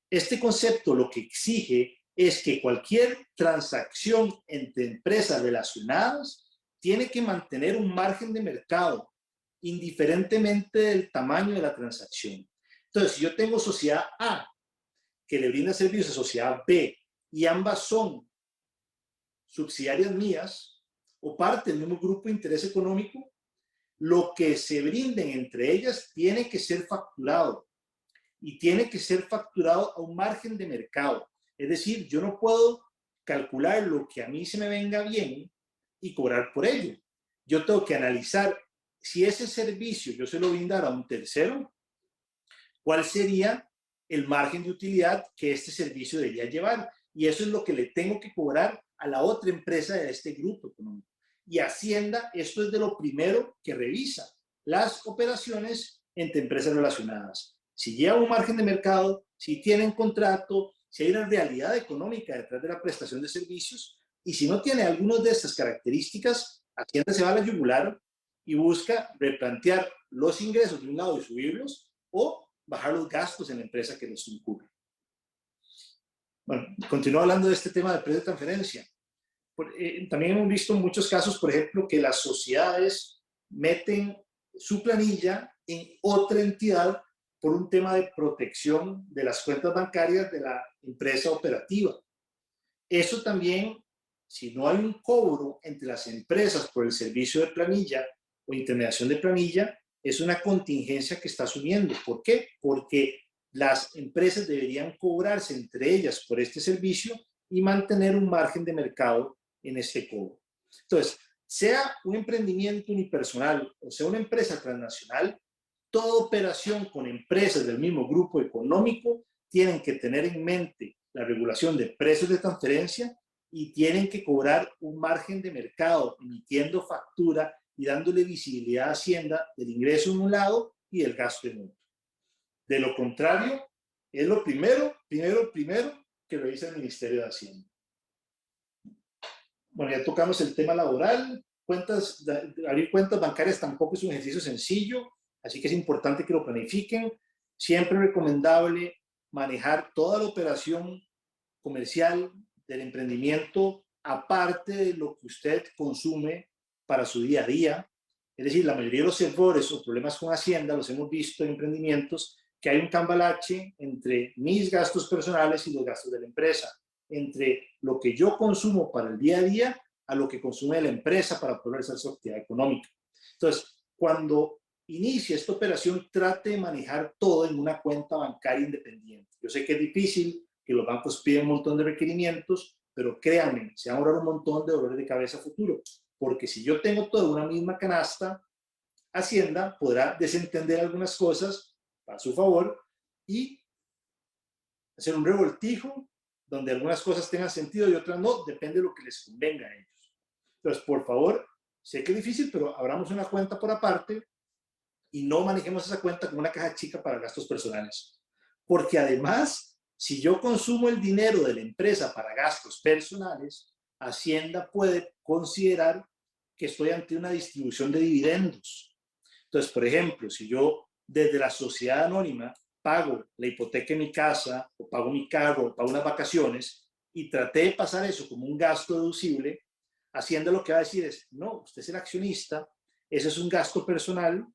Este concepto lo que exige es que cualquier transacción entre empresas relacionadas tiene que mantener un margen de mercado, indiferentemente del tamaño de la transacción. Entonces, si yo tengo sociedad A que le brinda servicios a sociedad B y ambas son subsidiarias mías o parte del mismo grupo de interés económico, lo que se brinden entre ellas tiene que ser facturado y tiene que ser facturado a un margen de mercado. Es decir, yo no puedo calcular lo que a mí se me venga bien y cobrar por ello. Yo tengo que analizar si ese servicio yo se lo brindara a un tercero, cuál sería el margen de utilidad que este servicio debería llevar. Y eso es lo que le tengo que cobrar a la otra empresa de este grupo económico. Y Hacienda, esto es de lo primero que revisa, las operaciones entre empresas relacionadas. Si lleva un margen de mercado, si tienen contrato, si hay una realidad económica detrás de la prestación de servicios, y si no tiene algunas de estas características, Hacienda se va a la yugular y busca replantear los ingresos de un lado y subirlos, o bajar los gastos en la empresa que los incurre. Bueno, continúo hablando de este tema de precio de transferencia. También hemos visto muchos casos, por ejemplo, que las sociedades meten su planilla en otra entidad por un tema de protección de las cuentas bancarias de la empresa operativa. Eso también, si no hay un cobro entre las empresas por el servicio de planilla o intermediación de planilla, es una contingencia que está asumiendo. ¿Por qué? Porque las empresas deberían cobrarse entre ellas por este servicio y mantener un margen de mercado en este cobro. Entonces, sea un emprendimiento unipersonal o sea una empresa transnacional, toda operación con empresas del mismo grupo económico tienen que tener en mente la regulación de precios de transferencia y tienen que cobrar un margen de mercado emitiendo factura y dándole visibilidad a Hacienda del ingreso en un lado y del gasto en otro. De lo contrario, es lo primero que revisa el Ministerio de Hacienda. Bueno, ya tocamos el tema laboral. Abrir cuentas bancarias tampoco es un ejercicio sencillo, así que es importante que lo planifiquen. Siempre es recomendable manejar toda la operación comercial del emprendimiento aparte de lo que usted consume para su día a día. Es decir, la mayoría de los errores o problemas con Hacienda los hemos visto en emprendimientos, que hay un cambalache entre mis gastos personales y los gastos de la empresa, entre lo que yo consumo para el día a día a lo que consume la empresa para poder hacer su actividad económica. Entonces, cuando inicie esta operación, trate de manejar todo en una cuenta bancaria independiente. Yo sé que es difícil, que los bancos piden un montón de requerimientos, pero créanme, se van a ahorrar un montón de dolores de cabeza a futuro, porque si yo tengo todo en una misma canasta, Hacienda podrá desentender algunas cosas a su favor y hacer un revoltijo donde algunas cosas tengan sentido y otras no, depende de lo que les convenga a ellos. Entonces, por favor, sé que es difícil, pero abramos una cuenta por aparte y no manejemos esa cuenta como una caja chica para gastos personales. Porque además, si yo consumo el dinero de la empresa para gastos personales, Hacienda puede considerar que estoy ante una distribución de dividendos. Entonces, por ejemplo, si yo desde la sociedad anónima pago la hipoteca en mi casa, o pago mi carro, o pago unas vacaciones, y traté de pasar eso como un gasto deducible, Hacienda lo que va a decir es, no, usted es el accionista, ese es un gasto personal,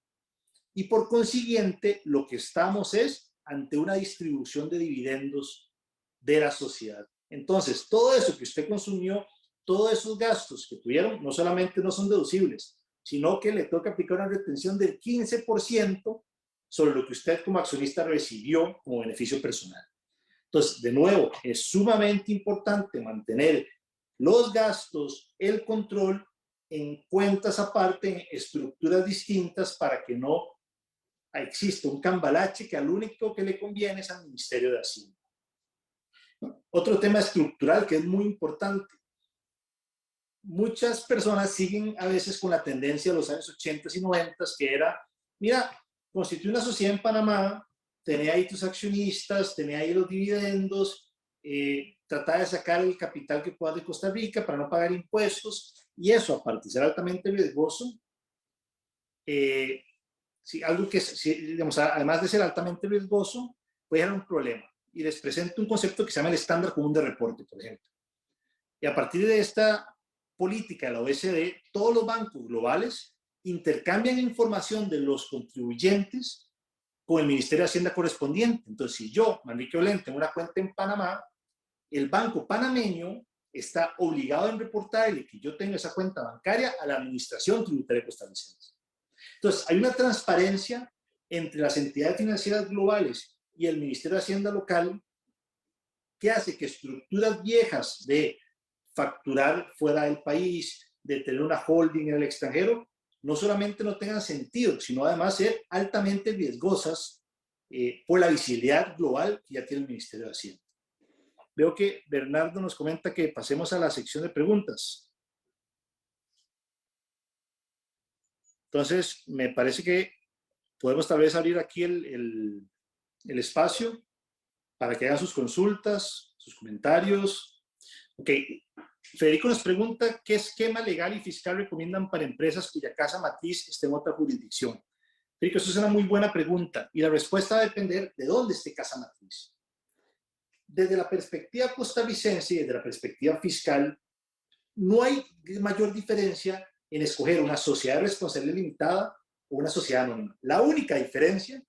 y por consiguiente lo que estamos es ante una distribución de dividendos de la sociedad. Entonces, todo eso que usted consumió, todos esos gastos que tuvieron, no solamente no son deducibles, sino que le toca aplicar una retención del 15% sobre lo que usted como accionista recibió como beneficio personal. Entonces, de nuevo, es sumamente importante mantener los gastos, el control en cuentas aparte, en estructuras distintas para que no exista un cambalache que al único que le conviene es al Ministerio de Hacienda. Otro tema estructural que es muy importante. muchas personas siguen a veces con la tendencia de los años 80 y 90, que era, mira, constituye una sociedad en Panamá, tenés ahí tus accionistas, tenés ahí los dividendos, trata de sacar el capital que puedas de Costa Rica para no pagar impuestos, y eso, aparte de ser altamente riesgoso, sí, algo que, sí, digamos, además de ser altamente riesgoso, puede ser un problema. Y les presento un concepto que se llama el estándar común de reporte, por ejemplo. Y a partir de esta política de la OECD, todos los bancos globales intercambian información de los contribuyentes con el Ministerio de Hacienda correspondiente. Entonces, si yo, Manrique Olén, tengo una cuenta en Panamá, el banco panameño está obligado a reportarle que yo tengo esa cuenta bancaria a la Administración Tributaria Costarricense. Entonces, hay una transparencia entre las entidades financieras globales y el Ministerio de Hacienda local que hace que estructuras viejas de facturar fuera del país, de tener una holding en el extranjero, no solamente no tengan sentido, sino además ser altamente riesgosas por la visibilidad global que ya tiene el Ministerio de Hacienda. Veo que Bernardo nos comenta que pasemos a la sección de preguntas. Entonces, me parece que podemos tal vez abrir aquí el espacio para que hagan sus consultas, sus comentarios. Ok, Federico nos pregunta, ¿qué esquema legal y fiscal recomiendan para empresas cuya casa matriz esté en otra jurisdicción? Federico, eso es una muy buena pregunta y la respuesta va a depender de dónde esté casa matriz. Desde la perspectiva costarricense y desde la perspectiva fiscal, no hay mayor diferencia en escoger una sociedad de responsabilidad limitada o una sociedad anónima. La única diferencia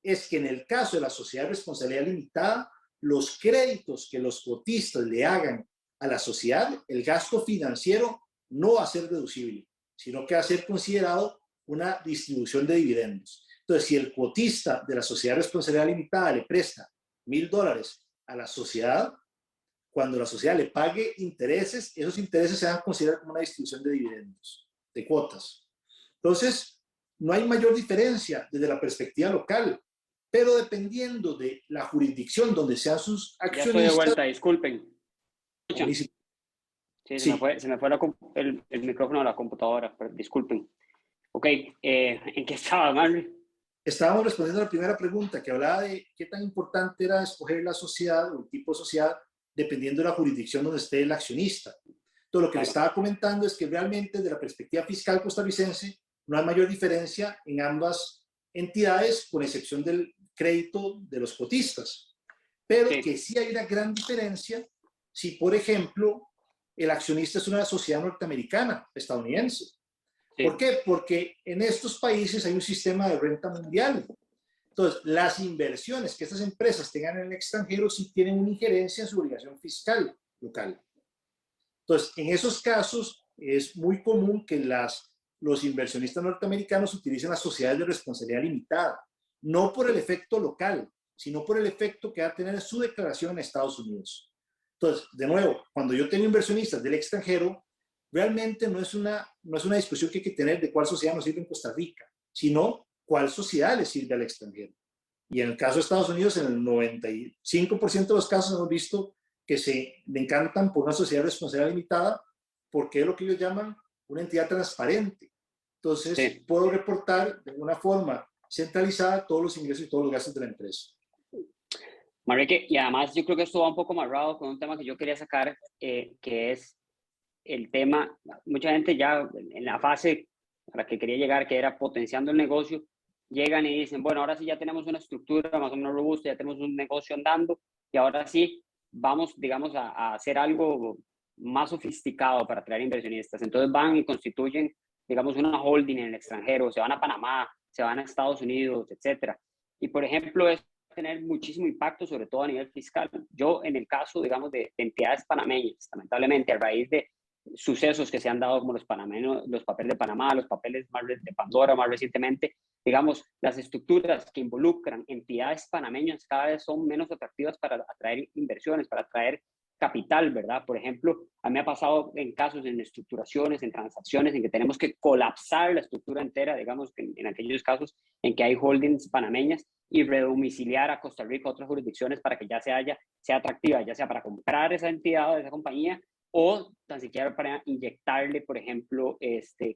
es que en el caso de la sociedad de responsabilidad limitada, los créditos que los cotistas le hagan a la sociedad, el gasto financiero no va a ser deducible, sino que va a ser considerado una distribución de dividendos. Entonces, si el cotista de la sociedad de responsabilidad limitada le presta $1,000 a la sociedad, cuando la sociedad le pague intereses, esos intereses se van a considerar como una distribución de dividendos, de cuotas. Entonces, no hay mayor diferencia desde la perspectiva local, pero dependiendo de la jurisdicción donde sean sus accionistas...
Ya estoy de vuelta, disculpen.
Buenísimo.
Sí,
Sí.
se me fue el micrófono de la computadora, pero disculpen. Ok, ¿en qué estaba, Manri?
Estábamos respondiendo a la primera pregunta que hablaba de qué tan importante era escoger la sociedad o el tipo de sociedad dependiendo de la jurisdicción donde esté el accionista. Todo lo que le estaba comentando es que realmente desde la perspectiva fiscal costarricense no hay mayor diferencia en ambas entidades con excepción del crédito de los cotistas. Pero que sí hay una gran diferencia si, por ejemplo, el accionista es una sociedad norteamericana, estadounidense. ¿Por qué? Porque en estos países hay un sistema de renta mundial. Entonces, las inversiones que estas empresas tengan en el extranjero sí tienen una injerencia en su obligación fiscal local. Entonces, en esos casos es muy común que los inversionistas norteamericanos utilicen las sociedades de responsabilidad limitada, no por el efecto local, sino por el efecto que va a tener su declaración en Estados Unidos. Entonces, de nuevo, cuando yo tengo inversionistas del extranjero, realmente no es una discusión que hay que tener de cuál sociedad nos sirve en Costa Rica, sino cuál sociedad le sirve al extranjero. Y en el caso de Estados Unidos, en el 95% de los casos hemos visto que se encantan por una sociedad de responsabilidad limitada, porque es lo que ellos llaman una entidad transparente. Entonces, puedo reportar de una forma centralizada todos los ingresos y todos los gastos de la empresa.
Manrique, y además yo creo que esto va un poco amarrado con un tema que yo quería sacar, que es el tema, mucha gente ya en la fase a la que quería llegar, que era potenciando el negocio, llegan y dicen, bueno, ahora sí ya tenemos una estructura más o menos robusta, ya tenemos un negocio andando, y ahora sí vamos, digamos, a hacer algo más sofisticado para atraer inversionistas. Entonces van y constituyen, digamos, una holding en el extranjero, se van a Panamá, se van a Estados Unidos, etcétera. Y, por ejemplo, es tener muchísimo impacto, sobre todo a nivel fiscal. Yo, en el caso, digamos, de entidades panameñas, lamentablemente, a raíz de sucesos que se han dado como los panameños, los papeles de Panamá, los papeles de Pandora más recientemente, digamos, las estructuras que involucran entidades panameñas cada vez son menos atractivas para atraer inversiones, para atraer capital, ¿verdad? Por ejemplo, a mí me ha pasado en casos, en estructuraciones, en transacciones, en que tenemos que colapsar la estructura entera, digamos, en aquellos casos en que hay holdings panameñas y redomiciliar a Costa Rica a otras jurisdicciones para que ya sea atractiva, ya sea para comprar esa entidad o esa compañía o tan siquiera para inyectarle, por ejemplo,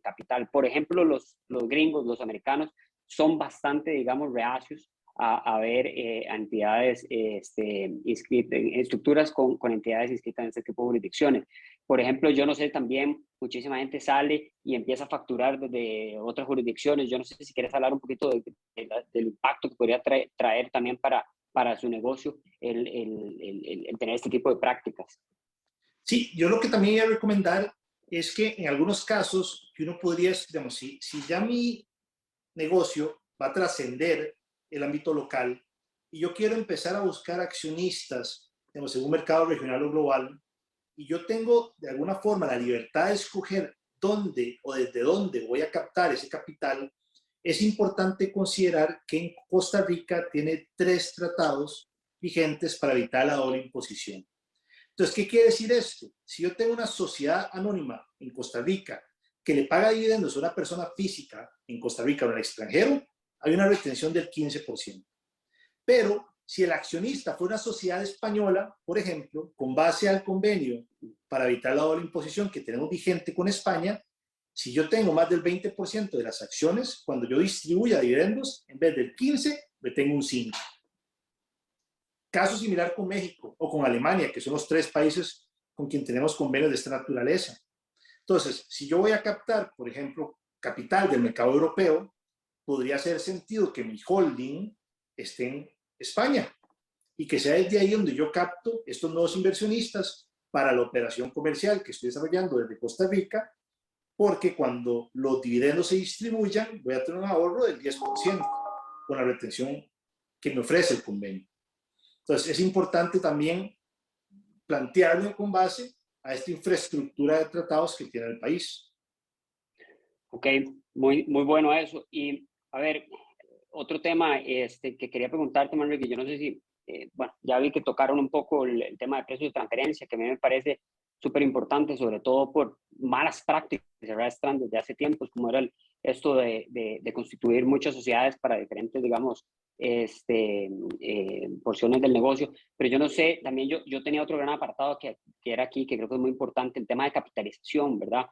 capital. Por ejemplo, los gringos, los americanos, son bastante, digamos, reacios a ver entidades inscritas, estructuras con entidades inscritas en este tipo de jurisdicciones. Por ejemplo, yo no sé, también muchísima gente sale y empieza a facturar desde otras jurisdicciones. Yo no sé si quieres hablar un poquito del impacto que podría traer también para su negocio el tener este tipo de prácticas.
Sí, yo lo que también voy a recomendar es que en algunos casos que uno podría, digamos, si ya mi negocio va a trascender el ámbito local y yo quiero empezar a buscar accionistas, digamos, en un mercado regional o global, y yo tengo de alguna forma la libertad de escoger dónde o desde dónde voy a captar ese capital, es importante considerar que en Costa Rica tiene 3 tratados vigentes para evitar la doble imposición. Entonces, ¿qué quiere decir esto? Si yo tengo una sociedad anónima en Costa Rica que le paga dividendos a una persona física en Costa Rica o en el extranjero, hay una retención del 15%. Pero si el accionista fue una sociedad española, por ejemplo, con base al convenio para evitar la doble imposición que tenemos vigente con España, si yo tengo más del 20% de las acciones, cuando yo distribuya dividendos, en vez del 15%, me tengo un 5%. Caso similar con México o con Alemania, que son los 3 países con quien tenemos convenios de esta naturaleza. Entonces, si yo voy a captar, por ejemplo, capital del mercado europeo, podría hacer sentido que mi holding esté en España y que sea desde ahí donde yo capto estos nuevos inversionistas para la operación comercial que estoy desarrollando desde Costa Rica, porque cuando los dividendos se distribuyan, voy a tener un ahorro del 10% con la retención que me ofrece el convenio. Entonces, es importante también plantearlo con base a esta infraestructura de tratados que tiene el país.
Ok, muy bueno eso. Y a ver, otro tema que quería preguntarte, Manuel, que yo no sé si, bueno, ya vi que tocaron un poco el tema de precios de transferencia, que a mí me parece súper importante, sobre todo por malas prácticas, ¿verdad? Están desde hace tiempos, como era esto de constituir muchas sociedades para diferentes, digamos, porciones del negocio. Pero yo no sé, también yo tenía otro gran apartado que era aquí, que creo que es muy importante, el tema de capitalización, ¿verdad?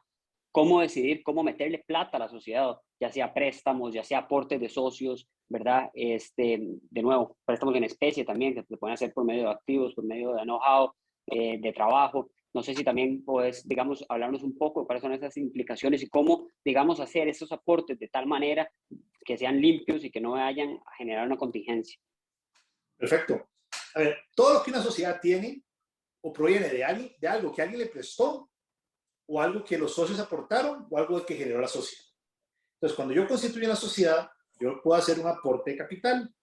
Cómo decidir, cómo meterle plata a la sociedad, ya sea préstamos, ya sea aportes de socios, ¿verdad? De nuevo, préstamos en especie también, que se pueden hacer por medio de activos, por medio de know-how, de trabajo. No sé si también puedes, digamos, hablarnos un poco de cuáles son esas implicaciones y cómo, digamos, hacer esos aportes de tal manera que sean limpios y que no vayan a generar una contingencia.
Perfecto. A ver, todo lo que una sociedad tiene o proviene de algo que alguien le prestó, o algo que los socios aportaron, o algo que generó la sociedad. Entonces, cuando yo constituyo una sociedad, yo puedo hacer un aporte de capital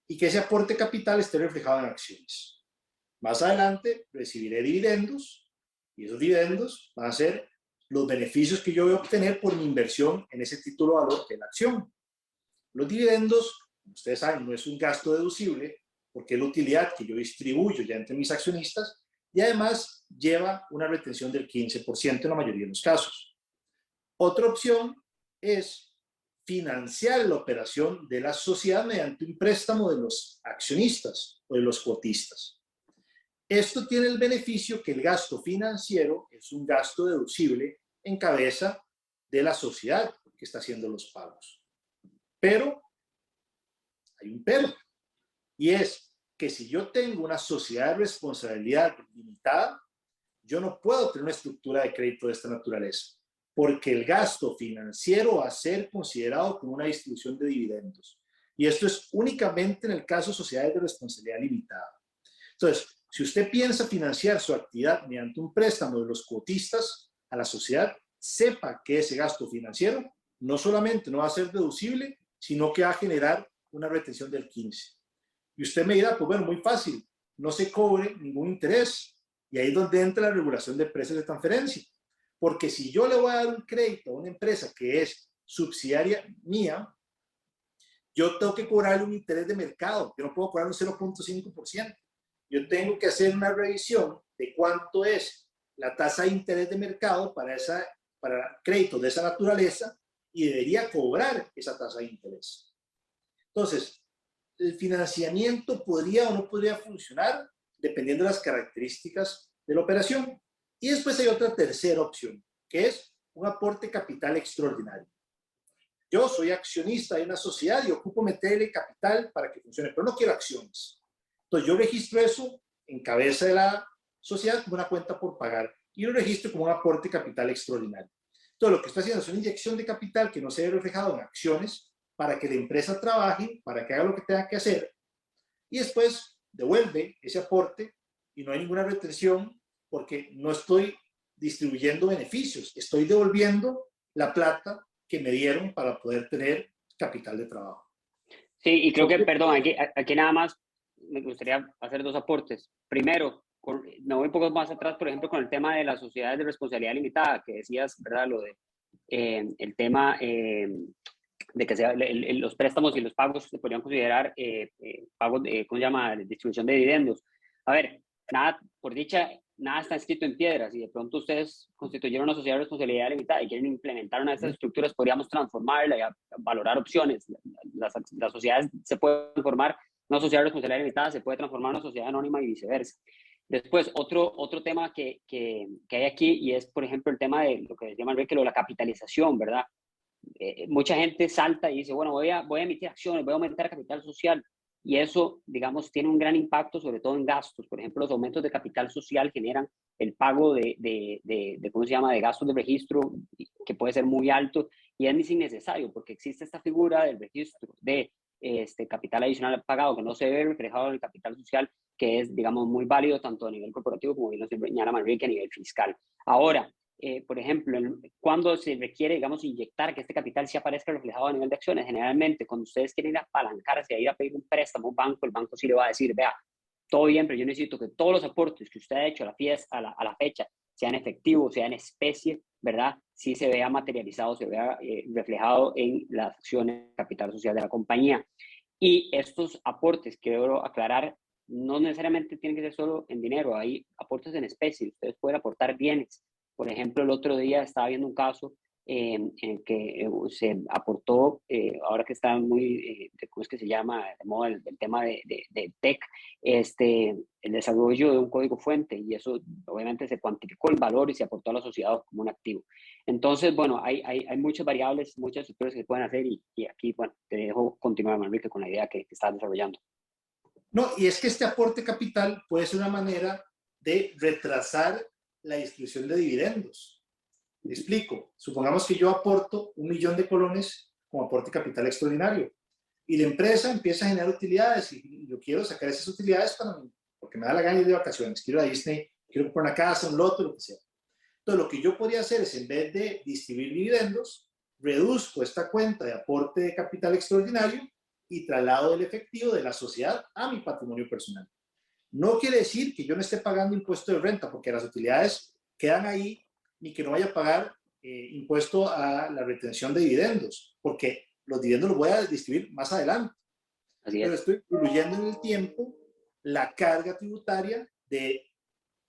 y que ese aporte de capital esté reflejado en acciones. Más adelante recibiré dividendos y esos dividendos van a ser los beneficios que yo voy a obtener por mi inversión en ese título de valor que es la acción. Los dividendos, como ustedes saben, no es un gasto deducible porque es la utilidad que yo distribuyo ya entre mis accionistas y además lleva una retención del 15% en la mayoría de los casos. Otra opción es financiar la operación de la sociedad mediante un préstamo de los accionistas o de los cuotistas. Esto tiene el beneficio que el gasto financiero es un gasto deducible en cabeza de la sociedad que está haciendo los pagos. Pero hay un pero, y es que si yo tengo una sociedad de responsabilidad limitada, yo no puedo tener una estructura de crédito de esta naturaleza, porque el gasto financiero va a ser considerado como una distribución de dividendos. Y esto es únicamente en el caso de sociedades de responsabilidad limitada. Entonces, si usted piensa financiar su actividad mediante un préstamo de los cuotistas a la sociedad, sepa que ese gasto financiero no solamente no va a ser deducible, sino que va a generar una retención del 15%. Y usted me dirá, pues bueno, muy fácil, no se cobre ningún interés. Y ahí es donde entra la regulación de precios de transferencia. Porque si yo le voy a dar un crédito a una empresa que es subsidiaria mía, yo tengo que cobrarle un interés de mercado. Yo no puedo cobrar un 0.5%. Yo tengo que hacer una revisión de cuánto es la tasa de interés de mercado para créditos de esa naturaleza y debería cobrar esa tasa de interés. Entonces, el financiamiento podría o no podría funcionar dependiendo de las características de la operación. Y después hay otra tercera opción, que es un aporte capital extraordinario. Yo soy accionista de una sociedad y ocupo meterle capital para que funcione, pero no quiero acciones. Entonces yo registro eso en cabeza de la sociedad como una cuenta por pagar y lo registro como un aporte capital extraordinario. Entonces lo que estoy haciendo es una inyección de capital que no se ve reflejado en acciones para que la empresa trabaje, para que haga lo que tenga que hacer y después devuelve ese aporte y no hay ninguna retención porque no estoy distribuyendo beneficios, estoy devolviendo la plata que me dieron para poder tener capital de trabajo.
Sí, y creo que, perdón, aquí nada más me gustaría hacer dos aportes. Primero, me voy un poco más atrás, por ejemplo, con el tema de las sociedades de responsabilidad limitada, que decías, ¿verdad? Lo de el tema de que los préstamos y los pagos se podrían considerar pagos de, ¿cómo se llama?, distribución de dividendos. A ver, nada, por dicha, nada está escrito en piedra. Si de pronto ustedes constituyeron una sociedad de responsabilidad limitada y quieren implementar una de estas estructuras, podríamos transformarla y valorar opciones. Las sociedades se pueden transformar, una sociedad de responsabilidad limitada se puede transformar en una sociedad anónima y viceversa. Después, otro tema que hay aquí, y es, por ejemplo, el tema de lo que decía Manrique, lo de la capitalización, ¿verdad? Mucha gente salta y dice, bueno, voy a emitir acciones, voy a aumentar capital social. Y eso, digamos, tiene un gran impacto, sobre todo en gastos. Por ejemplo, los aumentos de capital social generan el pago ¿cómo se llama?, de gastos de registro, que puede ser muy alto y es innecesario, porque existe esta figura del registro de capital adicional pagado que no se ve reflejado en el capital social, que es, digamos, muy válido tanto a nivel corporativo como bien lo señala Manrique a nivel fiscal. Ahora, por ejemplo, cuando se requiere, digamos, inyectar que este capital sí aparezca reflejado a nivel de acciones, generalmente cuando ustedes quieren ir a apalancarse, a ir a pedir un préstamo a un banco, el banco sí le va a decir, vea, todo bien, pero yo necesito que todos los aportes que usted ha hecho a la fecha, sean efectivos, sean en especie, ¿verdad? Sí se vea materializado, se vea reflejado en las acciones de capital social de la compañía. Y estos aportes, quiero aclarar, no necesariamente tienen que ser solo en dinero, hay aportes en especie, ustedes pueden aportar bienes. Por ejemplo, el otro día estaba viendo un caso en el que se aportó, ahora que está muy, ¿cómo es que se llama? De moda el tema de tech, el desarrollo de un código fuente, y eso obviamente se cuantificó el valor y se aportó a la sociedad como un activo. Entonces, bueno, hay muchas variables, muchas estructuras que se pueden hacer y aquí, bueno, te dejo continuar, Manrique, con la idea que estás desarrollando.
No, y es que este aporte capital puede ser una manera de retrasar la distribución de dividendos. Me explico. Supongamos que yo aporto 1.000.000 de colones como aporte capital extraordinario y la empresa empieza a generar utilidades y yo quiero sacar esas utilidades para mí, porque me da la gana de ir de vacaciones. Quiero ir a Disney, quiero comprar una casa, un lote, lo que sea. Entonces, lo que yo podría hacer es, en vez de distribuir dividendos, reduzco esta cuenta de aporte de capital extraordinario y traslado el efectivo de la sociedad a mi patrimonio personal. No quiere decir que yo no esté pagando impuesto de renta, porque las utilidades quedan ahí, ni que no vaya a pagar impuesto a la retención de dividendos, porque los dividendos los voy a distribuir más adelante.
Así
Pero
es.
estoy incluyendo en el tiempo la carga tributaria de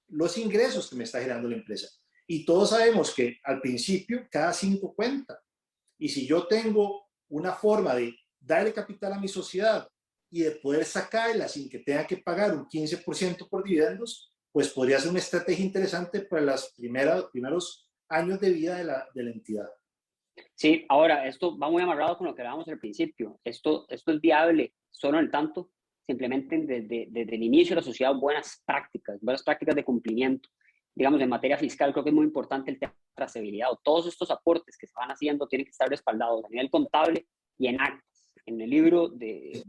los ingresos que me está generando la empresa. Y todos sabemos que al principio cada 5 cuenta. Y si yo tengo una forma de darle capital a mi sociedad y de poder sacarla sin que tenga que pagar un 15% por dividendos, pues podría ser una estrategia interesante para los primeros años de vida de la entidad.
Sí, ahora, esto va muy amarrado con lo que hablábamos al principio. Esto es viable solo en tanto se implementen desde el inicio de la sociedad buenas prácticas de cumplimiento. Digamos, en materia fiscal creo que es muy importante el tema de trazabilidad. Todos estos aportes que se van haciendo tienen que estar respaldados a nivel contable y en actas, en el libro de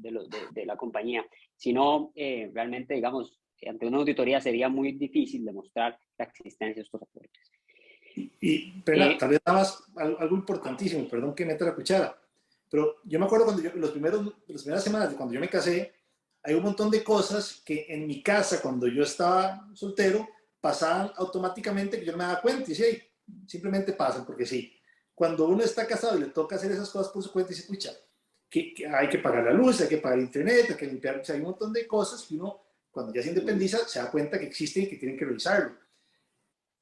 la compañía. Si no, realmente, digamos, ante una auditoría sería muy difícil demostrar la existencia de estos aportes.
Pero tal vez nada más algo importantísimo, perdón que meta la cuchara, pero yo me acuerdo cuando las primeras semanas de cuando yo me casé, hay un montón de cosas que en mi casa, cuando yo estaba soltero, pasaban automáticamente que yo no me daba cuenta y decía, simplemente pasan porque sí. Cuando uno está casado y le toca hacer esas cosas por su cuenta, dice, pucha, que hay que pagar la luz, hay que pagar el internet, hay que limpiar, o sea, hay un montón de cosas que uno, cuando ya se independiza, se da cuenta que existen y que tienen que revisarlo.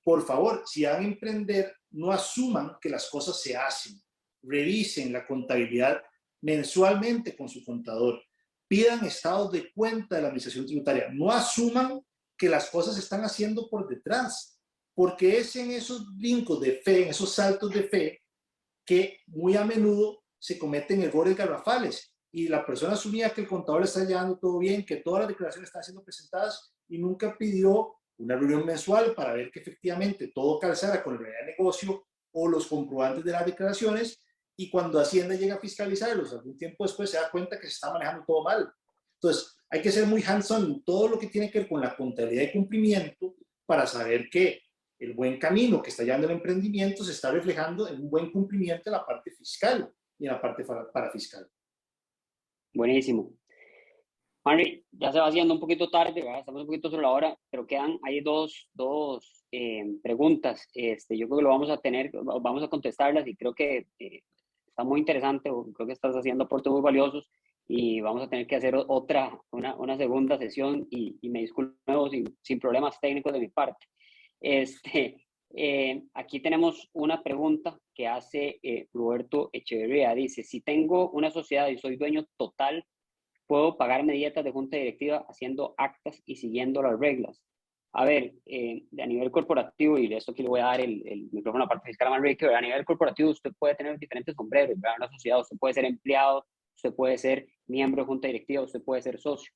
Por favor, si van a emprender, no asuman que las cosas se hacen. Revisen la contabilidad mensualmente con su contador. Pidan estados de cuenta de la administración tributaria. No asuman que las cosas se están haciendo por detrás. porque es en esos brincos de fe, en esos saltos de fe, que muy a menudo se cometen errores garrafales y la persona asumía que el contador le está llevando todo bien, que todas las declaraciones están siendo presentadas y nunca pidió una reunión mensual para ver que efectivamente todo calzara con el realidad de negocio o los comprobantes de las declaraciones, y cuando Hacienda llega a fiscalizarlos algún tiempo después se da cuenta que se está manejando todo mal. Entonces, hay que ser muy hands-on en todo lo que tiene que ver con la contabilidad de cumplimiento para saber que el buen camino que está llevando el emprendimiento se está reflejando en un buen cumplimiento en la parte fiscal y en la parte parafiscal.
Buenísimo. Henry, ya se va haciendo un poquito tarde, ¿verdad? Estamos un poquito sobre la hora, pero quedan ahí dos preguntas. Yo creo que lo vamos a tener, vamos a contestarlas y creo que está muy interesante, creo que estás haciendo aportes muy valiosos y vamos a tener que hacer una segunda sesión y me disculpo sin problemas técnicos de mi parte. Aquí tenemos una pregunta que hace Roberto Echeverría. Dice, si tengo una sociedad y soy dueño total, ¿puedo pagarme dietas de junta directiva haciendo actas y siguiendo las reglas? A ver, a nivel corporativo, y de esto aquí le voy a dar el micrófono a la parte fiscal a Manrique, a nivel corporativo usted puede tener diferentes sombreros, ¿verdad? Una sociedad, usted puede ser empleado, usted puede ser miembro de junta directiva, usted puede ser socio.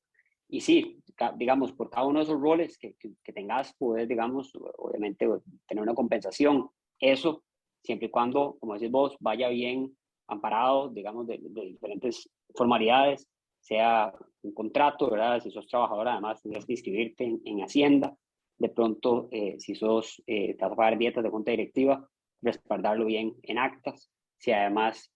Y sí, digamos, por cada uno de esos roles que tengas, puedes, digamos, obviamente tener una compensación. Eso, siempre y cuando, como decís vos, vaya bien amparado, digamos, de diferentes formalidades, sea un contrato, ¿verdad? Si sos trabajador, además tendrás que inscribirte en Hacienda. De pronto, si te vas a pagar dietas de junta directiva, respaldarlo bien en actas. Si además,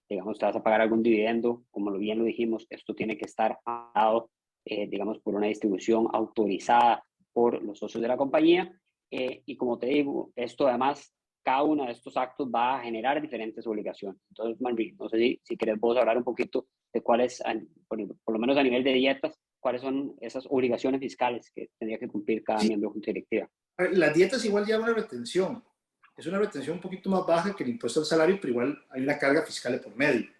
digamos, te vas a pagar algún dividendo, como bien lo dijimos, esto tiene que estar dado, digamos, por una distribución autorizada por los socios de la compañía. Y como te digo, esto además, cada uno de estos actos va a generar diferentes obligaciones. Entonces, Manri, no sé si querés vos hablar un poquito de cuáles, por lo menos a nivel de dietas, cuáles son esas obligaciones fiscales que tendría que cumplir cada
Sí,
miembro de junta directiva.
las dietas igual llevan una retención. Es una retención un poquito más baja que el impuesto al salario, pero igual hay una carga fiscal de por medio.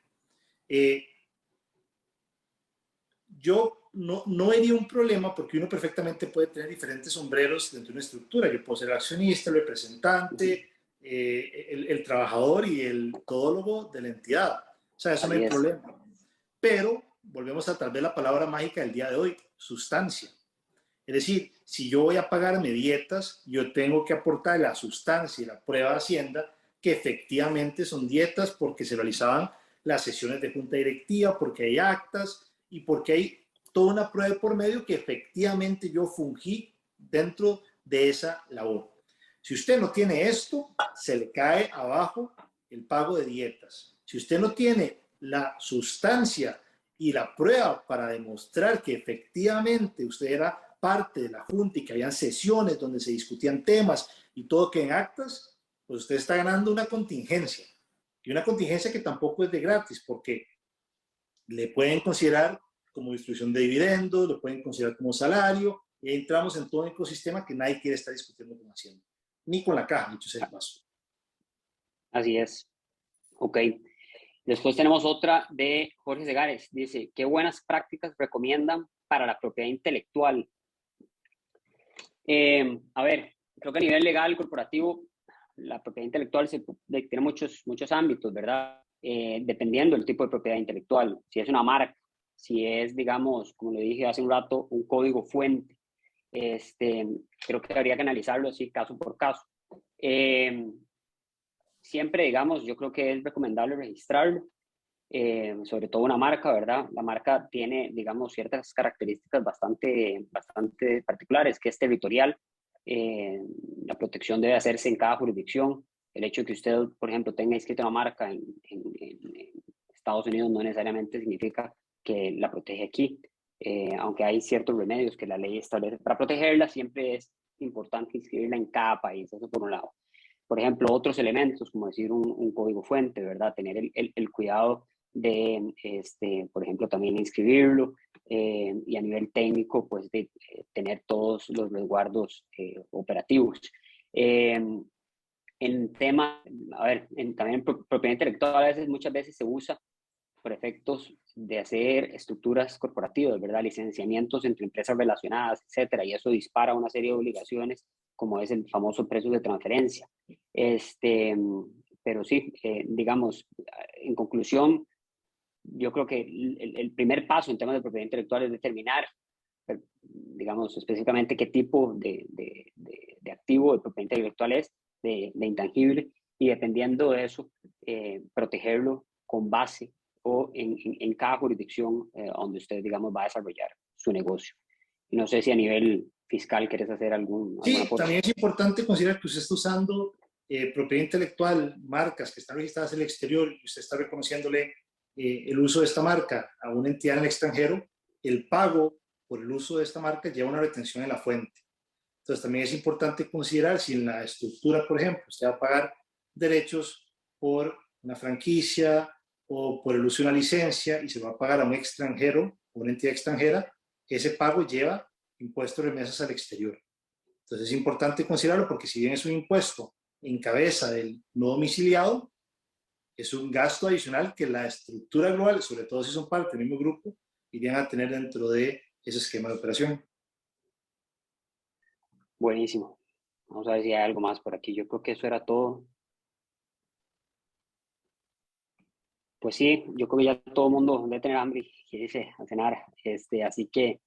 Yo no vería un problema porque uno perfectamente puede tener diferentes sombreros dentro de una estructura. Yo puedo ser accionista, el representante, el trabajador y el todólogo de la entidad. O sea, eso no
Así
hay
es.
problema. Pero volvemos a tal vez la palabra mágica del día de hoy, sustancia. Es decir, si yo voy a pagarme dietas, yo tengo que aportar la sustancia y la prueba de Hacienda que efectivamente son dietas porque se realizaban las sesiones de junta directiva, porque hay actas y porque hay toda una prueba por medio que efectivamente yo fungí dentro de esa labor. Si usted no tiene esto, se le cae abajo el pago de dietas. Si usted no tiene la sustancia y la prueba para demostrar que efectivamente usted era parte de la junta y que habían sesiones donde se discutían temas y todo que en actas, pues usted está ganando una contingencia. Y una contingencia que tampoco es de gratis, porque le pueden considerar como distribución de dividendos, lo pueden considerar como salario, y entramos en todo un ecosistema que nadie quiere estar discutiendo con Hacienda, ni con la caja, dicho sea el paso.
Así es. Ok. Después tenemos otra de Jorge Segares. Dice, ¿qué buenas prácticas recomiendan para la propiedad intelectual? A ver, creo que a nivel legal, corporativo, la propiedad intelectual tiene muchos ámbitos, ¿verdad? Dependiendo del tipo de propiedad intelectual. Si es una marca, si es, digamos, como le dije hace un rato, un código fuente. Creo que habría que analizarlo así caso por caso. Siempre, digamos, yo creo que es recomendable registrarlo, sobre todo una marca, ¿verdad? La marca tiene, digamos, ciertas características bastante particulares, que es territorial. La protección debe hacerse en cada jurisdicción. El hecho de que usted, por ejemplo, tenga inscrita una marca en Estados Unidos no necesariamente significa que la protege aquí. Aunque hay ciertos remedios que la ley establece para protegerla, siempre es importante inscribirla en cada país, eso por un lado. Por ejemplo, otros elementos, como decir un código fuente, ¿verdad? Tener el cuidado de, por ejemplo, también inscribirlo, y a nivel técnico, pues de tener todos los resguardos operativos. En tema, a ver, también propiedad intelectual muchas veces se usa por efectos de hacer estructuras corporativas, ¿verdad? Licenciamientos entre empresas relacionadas, etcétera, y eso dispara una serie de obligaciones como es el famoso precio de transferencia. Pero sí, digamos, en conclusión, yo creo que el primer paso en temas de propiedad intelectual es determinar, digamos, específicamente qué tipo de activo de propiedad intelectual es, de intangible, y dependiendo de eso, protegerlo con base o en cada jurisdicción donde usted, digamos, va a desarrollar su negocio. Y no sé si a nivel fiscal quieres hacer algún
Sí,
aporte.
también es importante considerar que usted está usando propiedad intelectual, marcas que están registradas en el exterior, y usted está reconociéndole el uso de esta marca a una entidad en el extranjero. El pago por el uso de esta marca lleva una retención en la fuente. Entonces también es importante considerar si en la estructura, por ejemplo, usted va a pagar derechos por una franquicia o por el uso de una licencia y se va a pagar a un extranjero o una entidad extranjera, ese pago lleva impuestos de remesas al exterior. Entonces es importante considerarlo porque si bien es un impuesto en cabeza del no domiciliado, es un gasto adicional que la estructura global, sobre todo si son parte del mismo grupo, irían a tener dentro de ese esquema de operación.
Buenísimo. Vamos a ver si hay algo más por aquí. Yo creo que eso era todo. Pues sí, yo creo que ya todo el mundo debe tener hambre y quiere irse a cenar. Así que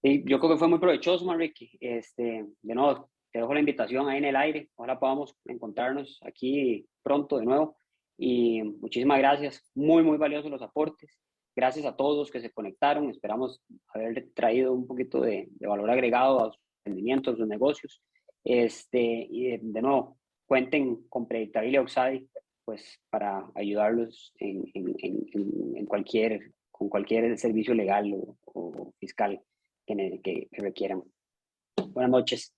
sí, yo creo que fue muy provechoso, Manrique. De nuevo, te dejo la invitación ahí en el aire. Ojalá podamos encontrarnos aquí pronto de nuevo. Y muchísimas gracias. Muy, muy valiosos los aportes. Gracias a todos que se conectaron. Esperamos haber traído un poquito de valor agregado a sus emprendimientos, a sus negocios. Y de nuevo, cuenten con Predictabilia Oxai, pues para ayudarlos en con cualquier servicio legal o fiscal que requieran. Buenas noches.